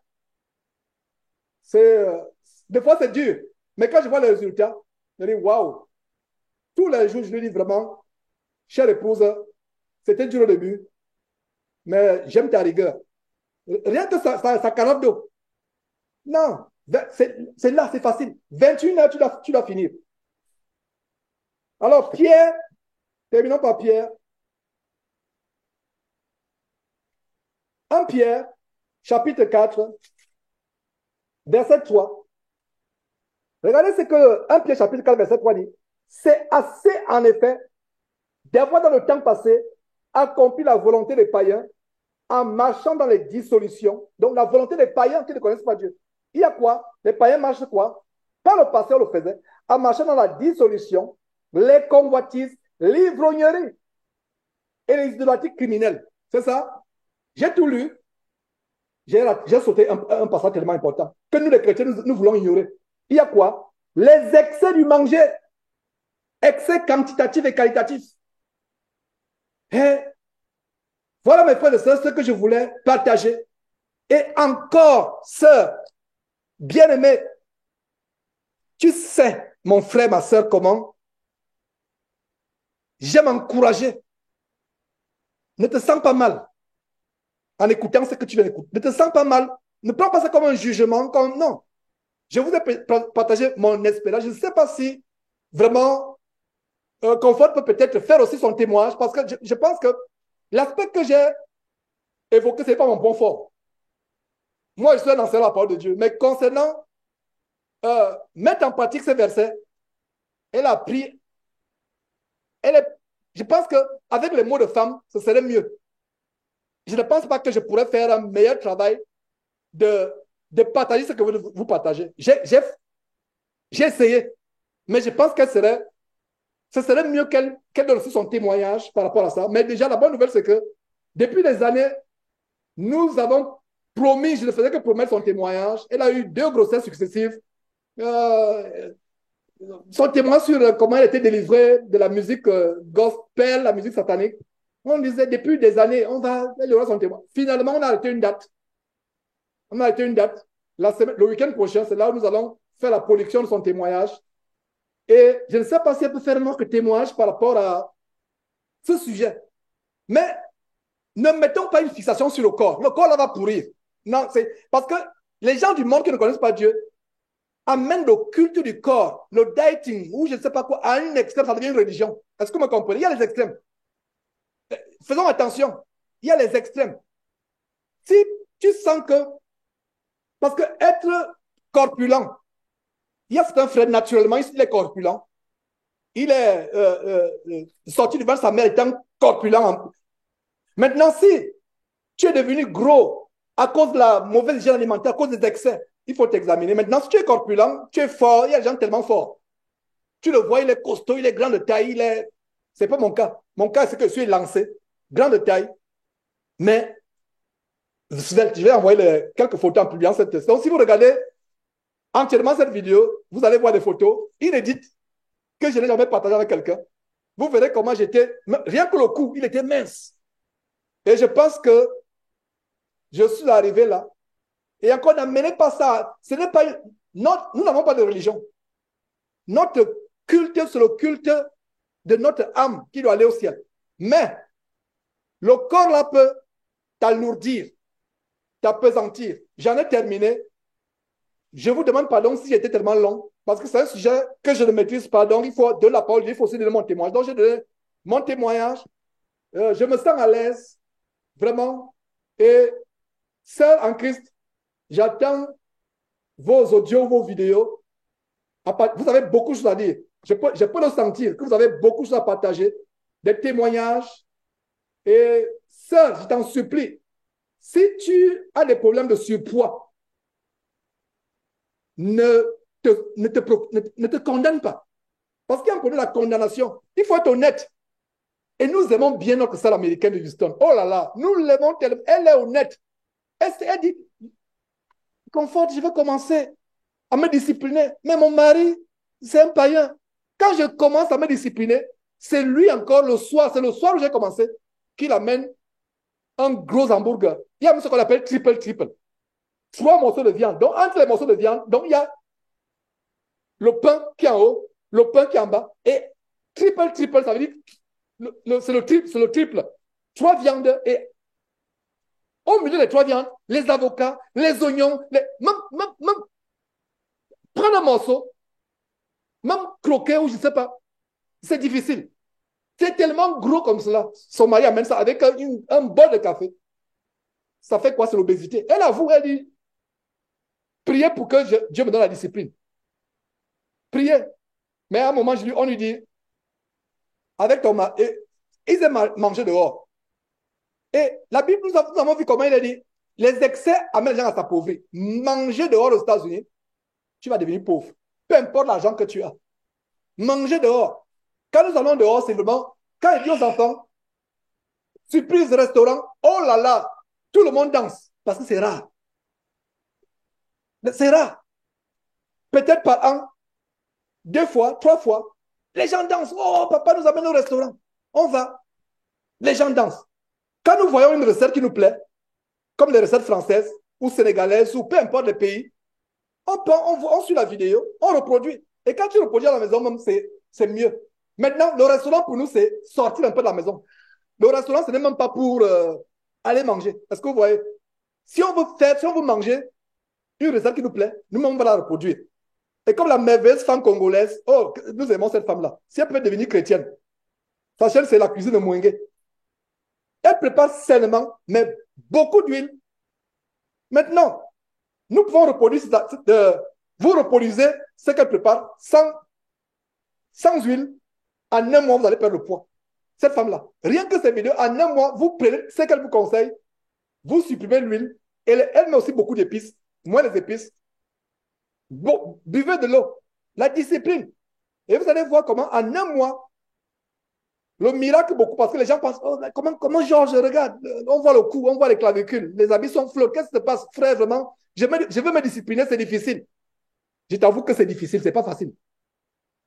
des fois, c'est dur. Mais quand je vois les résultats, je dis, waouh. Tous les jours, je lui dis vraiment, chère épouse, c'était dur au début, mais j'aime ta rigueur. Rien que ça calotte d'eau. Non, c'est là, c'est facile. 21 heures, tu dois finir. Alors, Pierre, terminons par Pierre. 1 Pierre, chapitre 4, verset 3. Regardez ce que 1 Pierre, chapitre 4, verset 3 dit. C'est assez, en effet, d'avoir dans le temps passé accompli la volonté des païens en marchant dans les dissolutions. Donc, la volonté des païens qui ne connaissent pas Dieu. Il y a quoi? Les païens marchent quoi? Par le passé, on le faisait. En marchant dans la dissolution, les convoitises, l'ivrognerie et les idolâtries criminelles. C'est ça? J'ai tout lu. J'ai sauté un passage tellement important que nous, les chrétiens, nous voulons ignorer. Il y a quoi? Les excès du manger. Excès quantitatif et qualitatif. Et voilà, mes frères et sœurs, ce que je voulais partager. Et encore, sœur, bien-aimée, tu sais, mon frère, ma sœur, comment j'aime encourager. Ne te sens pas mal en écoutant ce que tu viens d'écouter. Ne te sens pas mal. Ne prends pas ça comme un jugement. Non. Je vous ai partagé mon expérience. Je ne sais pas si vraiment Comfort peut peut-être faire aussi son témoignage parce que je pense que l'aspect que j'ai évoqué, ce n'est pas mon point fort. Moi, je suis un enseignant de la parole de Dieu. Mais concernant mettre en pratique ces versets, elle a pris, je pense qu'avec les mots de femme, ce serait mieux. Je ne pense pas que je pourrais faire un meilleur travail de partager ce que vous partagez. J'ai essayé, mais je pense que ce serait mieux qu'elle donne aussi son témoignage par rapport à ça. Mais déjà, la bonne nouvelle, c'est que depuis des années, nous avons promis, je ne faisais que promettre son témoignage. Elle a eu 2 grossesses successives. Son témoignage sur comment elle était délivrée de la musique gospel, la musique satanique. On disait depuis des années, elle aura son témoignage. Finalement, on a arrêté une date. On a arrêté une date. Le week-end prochain, c'est là où nous allons faire la production de son témoignage. Et je ne sais pas si elle peut faire un autre témoignage par rapport à ce sujet. Mais ne mettons pas une fixation sur le corps. Le corps, là, va pourrir. Non, c'est parce que les gens du monde qui ne connaissent pas Dieu amènent le culte du corps, le dating, ou je ne sais pas quoi, à un extrême, ça devient une religion. Est-ce que vous me comprenez? Il y a les extrêmes. Faisons attention. Il y a les extrêmes. Si tu sens que, parce que être corpulent, il y a certains frères, naturellement, il est corpulent. Il est sorti du ventre de sa mère étant corpulent. Maintenant, si tu es devenu gros à cause de la mauvaise hygiène alimentaire, à cause des excès, il faut t'examiner. Maintenant, si tu es corpulent, tu es fort, il y a des gens tellement forts. Tu le vois, il est costaud, il est grand de taille, c'est pas mon cas. Mon cas, c'est que je suis lancé, grand de taille, mais je vais envoyer quelques photos en publiant cette test. Donc, si vous regardez entièrement cette vidéo, vous allez voir des photos inédites que je n'ai jamais partagées avec quelqu'un. Vous verrez comment j'étais, rien que le cou, il était mince. Et je pense que je suis arrivé là. Et encore, n'amenez pas ça. Ce n'est pas nous n'avons pas de religion. Notre culte, c'est le culte de notre âme qui doit aller au ciel. Mais le corps là peut t'alourdir, t'apesantir. J'en ai terminé. Je vous demande pardon si j'étais tellement long, parce que c'est un sujet que je ne maîtrise pas. Donc, il faut de la parole, il faut aussi donner mon témoignage. Donc, j'ai donné mon témoignage. Je me sens à l'aise, vraiment. Et seul en Christ, j'attends vos audios, vos vidéos. Vous avez beaucoup de choses à dire. Je peux le sentir que vous avez beaucoup de choses à partager, des témoignages. Et sœur, je t'en supplie, si tu as des problèmes de surpoids, ne te condamne pas. Parce qu'il y a un problème de la condamnation. Il faut être honnête. Et nous aimons bien notre salle américaine de Houston. Oh là là, nous l'aimons tellement. Elle est honnête. Elle dit, Confort, je veux commencer à me discipliner. Mais mon mari, c'est un païen. Quand je commence à me discipliner, c'est lui encore le soir, c'est le soir où j'ai commencé, qu'il amène un gros hamburger. Il y a même ce qu'on appelle triple. 3 morceaux de viande. Donc, entre les morceaux de viande, donc il y a le pain qui est en haut, le pain qui est en bas, et Triple, ça veut dire c'est le triple. 3 viandes et au milieu des 3 viandes, les avocats, les oignons, même prendre un morceau, même croquer ou je ne sais pas, c'est difficile. C'est tellement gros comme cela. Son mari amène ça avec un bol de café. Ça fait quoi? C'est l'obésité. Elle avoue, elle dit, priez pour que Dieu me donne la discipline. Priez. Mais à un moment, on lui dit, avec ton mari, ils aiment manger dehors. Et la Bible, nous avons vu comment il a dit, les excès amènent les gens à s'appauvrir. Manger dehors aux États-Unis, tu vas devenir pauvre. Peu importe l'argent que tu as. Manger dehors. Quand nous allons dehors, c'est vraiment, quand il dit aux enfants, surprise restaurant, oh là là, tout le monde danse. Parce que c'est rare. C'est rare. Peut-être par an, 2 fois, 3 fois, les gens dansent. Oh, papa nous amène au restaurant. On va. Les gens dansent. Quand nous voyons une recette qui nous plaît, comme les recettes françaises ou sénégalaises ou peu importe le pays, on suit la vidéo, on reproduit. Et quand tu reproduis à la maison, même, c'est mieux. Maintenant, le restaurant, pour nous, c'est sortir un peu de la maison. Le restaurant, ce n'est même pas pour aller manger. Est-ce que vous voyez? Si on veut manger une recette qui nous plaît, nous-mêmes, on va la reproduire. Et comme la merveilleuse femme congolaise, oh, nous aimons cette femme-là. Si elle peut devenir chrétienne, sa chaîne, c'est la cuisine de Mouengue. Elle prépare sainement, mais beaucoup d'huile. Maintenant, nous pouvons reproduire, vous reproduisez ce qu'elle prépare sans huile. En un mois, vous allez perdre le poids. Cette femme-là, rien que ces vidéos, en un mois, vous prenez ce qu'elle vous conseille, vous supprimez l'huile, elle met aussi beaucoup d'épices, moins les épices. Bon, buvez de l'eau, la discipline. Et vous allez voir comment, en un mois, le miracle beaucoup, parce que les gens pensent, oh, comment Georges, regarde, on voit le cou, on voit les clavicules, les habits sont flots, qu'est-ce qui se passe, frère, vraiment, je veux me discipliner, c'est difficile. Je t'avoue que c'est difficile, c'est pas facile.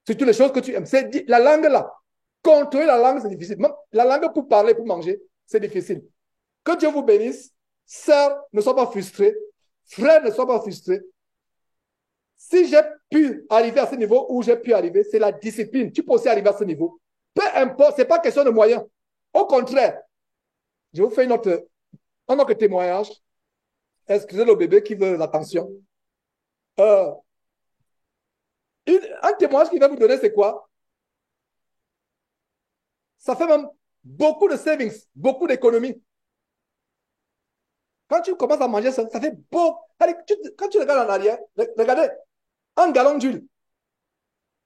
C'est toutes les choses que tu aimes. C'est la langue là. Contrôler la langue, c'est difficile. Même la langue pour parler, pour manger, c'est difficile. Que Dieu vous bénisse. Sœurs, ne sois pas frustrés. Frères, ne sois pas frustrés. Si j'ai pu arriver à ce niveau où j'ai pu arriver, c'est la discipline. Tu peux aussi arriver à ce niveau. Peu importe, ce n'est pas question de moyens. Au contraire, je vous fais un autre témoignage. Excusez le bébé qui veut l'attention. Un témoignage qu'il va vous donner, c'est quoi? Ça fait même beaucoup de savings, beaucoup d'économies. Quand tu commences à manger ça, ça fait beaucoup. Quand tu regardes en arrière, regardez, un gallon d'huile.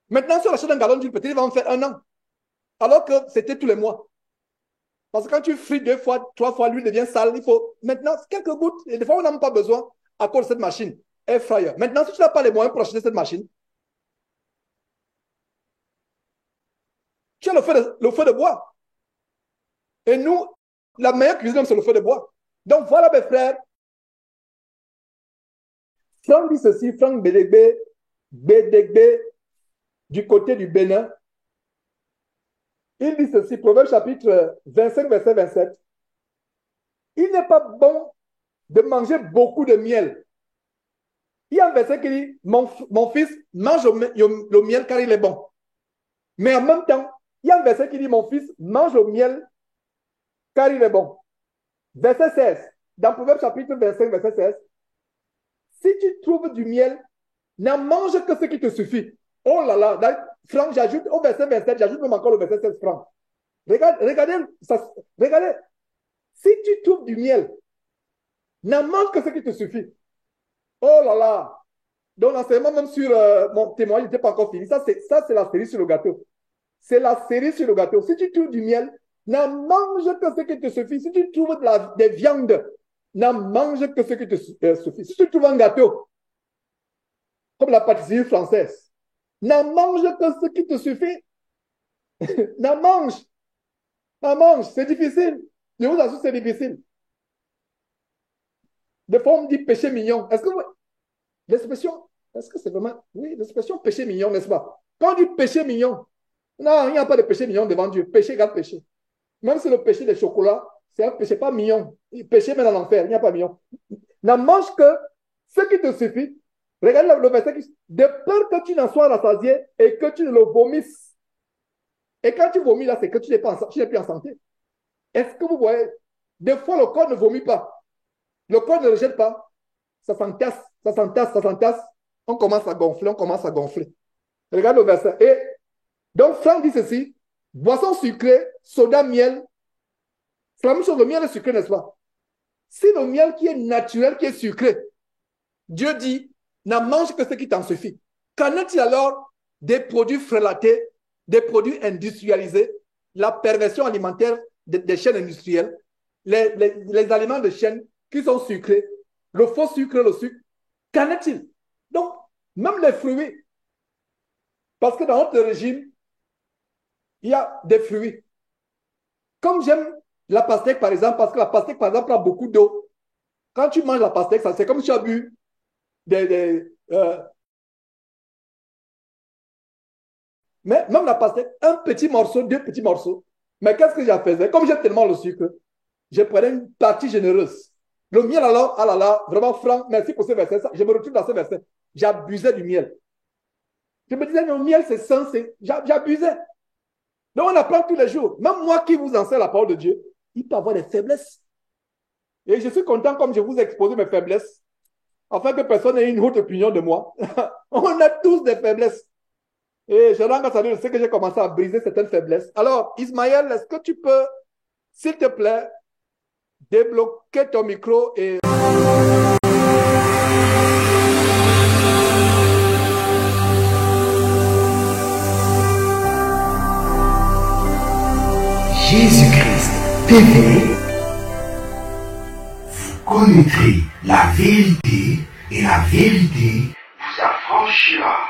Maintenant, si on achète un gallon d'huile, peut-être il va en faire 1 an. Alors que c'était tous les mois. Parce que quand tu frites 2 fois, 3 fois, l'huile devient sale. Il faut maintenant quelques gouttes. Et des fois, on n'a même pas besoin à cause de cette machine. Air fryer. Maintenant, si tu n'as pas les moyens pour acheter cette machine, tu as le feu de bois. Et nous, la meilleure cuisine, c'est le feu de bois. Donc voilà, mes frères. Franck dit ceci, Franck Bédégbé, du côté du Bénin. Il dit ceci, Proverbe chapitre 25, verset 27. Il n'est pas bon de manger beaucoup de miel. Il y a un verset qui dit, mon fils, mange le miel car il est bon. Mais en même temps, il y a un verset qui dit, mon fils, mange le miel car il est bon. Verset 16. Dans Proverbe chapitre 25, verset 16. Si tu trouves du miel, n'en mange que ce qui te suffit. Oh là là, Franck, j'ajoute au verset 27, j'ajoute même encore le verset 16, Franck. Regardez, si tu trouves du miel, n'en mange que ce qui te suffit. Oh là là. Donc l'enseignement même sur mon témoignage n'était pas encore fini. Ça, c'est la série sur le gâteau. C'est la série sur le gâteau. Si tu trouves du miel, n'en mange que ce qui te suffit. Si tu trouves des viandes, n'en mange que ce qui te suffit. Si tu trouves un gâteau, comme la pâtisserie française, n'en mange que ce qui te suffit. N'en mange. N'en mange. C'est difficile. Je vous assure, c'est difficile. Des fois, on me dit péché mignon. Est-ce que l'expression, est-ce que c'est vraiment, oui, l'expression péché mignon, n'est-ce pas? Quand on dit péché mignon, non, il n'y a pas de péché mignon devant Dieu. Péché égale péché. Même si le péché des chocolats, c'est un péché pas mignon. Péché mène en enfer, il n'y a pas mignon. N'en mange que ce qui te suffit. Regarde le verset qui dit, de peur que tu n'en sois rassasié et que tu ne le vomisses. Et quand tu vomis là, c'est que tu n'es plus en santé. Est-ce que vous voyez? Des fois, le corps ne vomit pas. Le corps ne rejette pas. Ça s'entasse, ça s'entasse, ça s'entasse. On commence à gonfler, on commence à gonfler. Regarde le verset. Et donc, Franck dit ceci, boisson sucrée, soda, miel. C'est la même chose, le miel est sucré, n'est-ce pas? Si le miel qui est naturel, qui est sucré, Dieu dit, n'en mange que ce qui t'en suffit. Qu'en est-il alors des produits frélatés, des produits industrialisés, la perversion alimentaire des chaînes industrielles, les aliments de chaîne qui sont sucrés, le faux sucre, le sucre? Qu'en est-il? Donc, même les fruits, parce que dans notre régime, il y a des fruits. Comme j'aime la pastèque, par exemple, parce que la pastèque, par exemple, a beaucoup d'eau. Quand tu manges la pastèque, c'est comme si tu as bu mais même la pastèque, un petit morceau, deux petits morceaux. Mais qu'est-ce que j'en faisais? Comme j'ai tellement le sucre, je prenais une partie généreuse. Le miel alors, ah là là, vraiment franc, merci pour ce verset. Je me retrouve dans ce verset. J'abusais du miel. Je me disais, le miel, c'est sain, j'abusais. Donc on apprend tous les jours. Même moi qui vous enseigne la parole de Dieu, il peut avoir des faiblesses. Et je suis content comme je vous ai exposé mes faiblesses, afin que personne n'ait une autre opinion de moi. On a tous des faiblesses. Et je rends grâce à Dieu, je sais que j'ai commencé à briser certaines faiblesses. Alors, Ismaël, est-ce que tu peux, s'il te plaît, débloquer ton micro et... Jésus-Christ TV, vous connaîtrez la vérité et la vérité vous affranchira.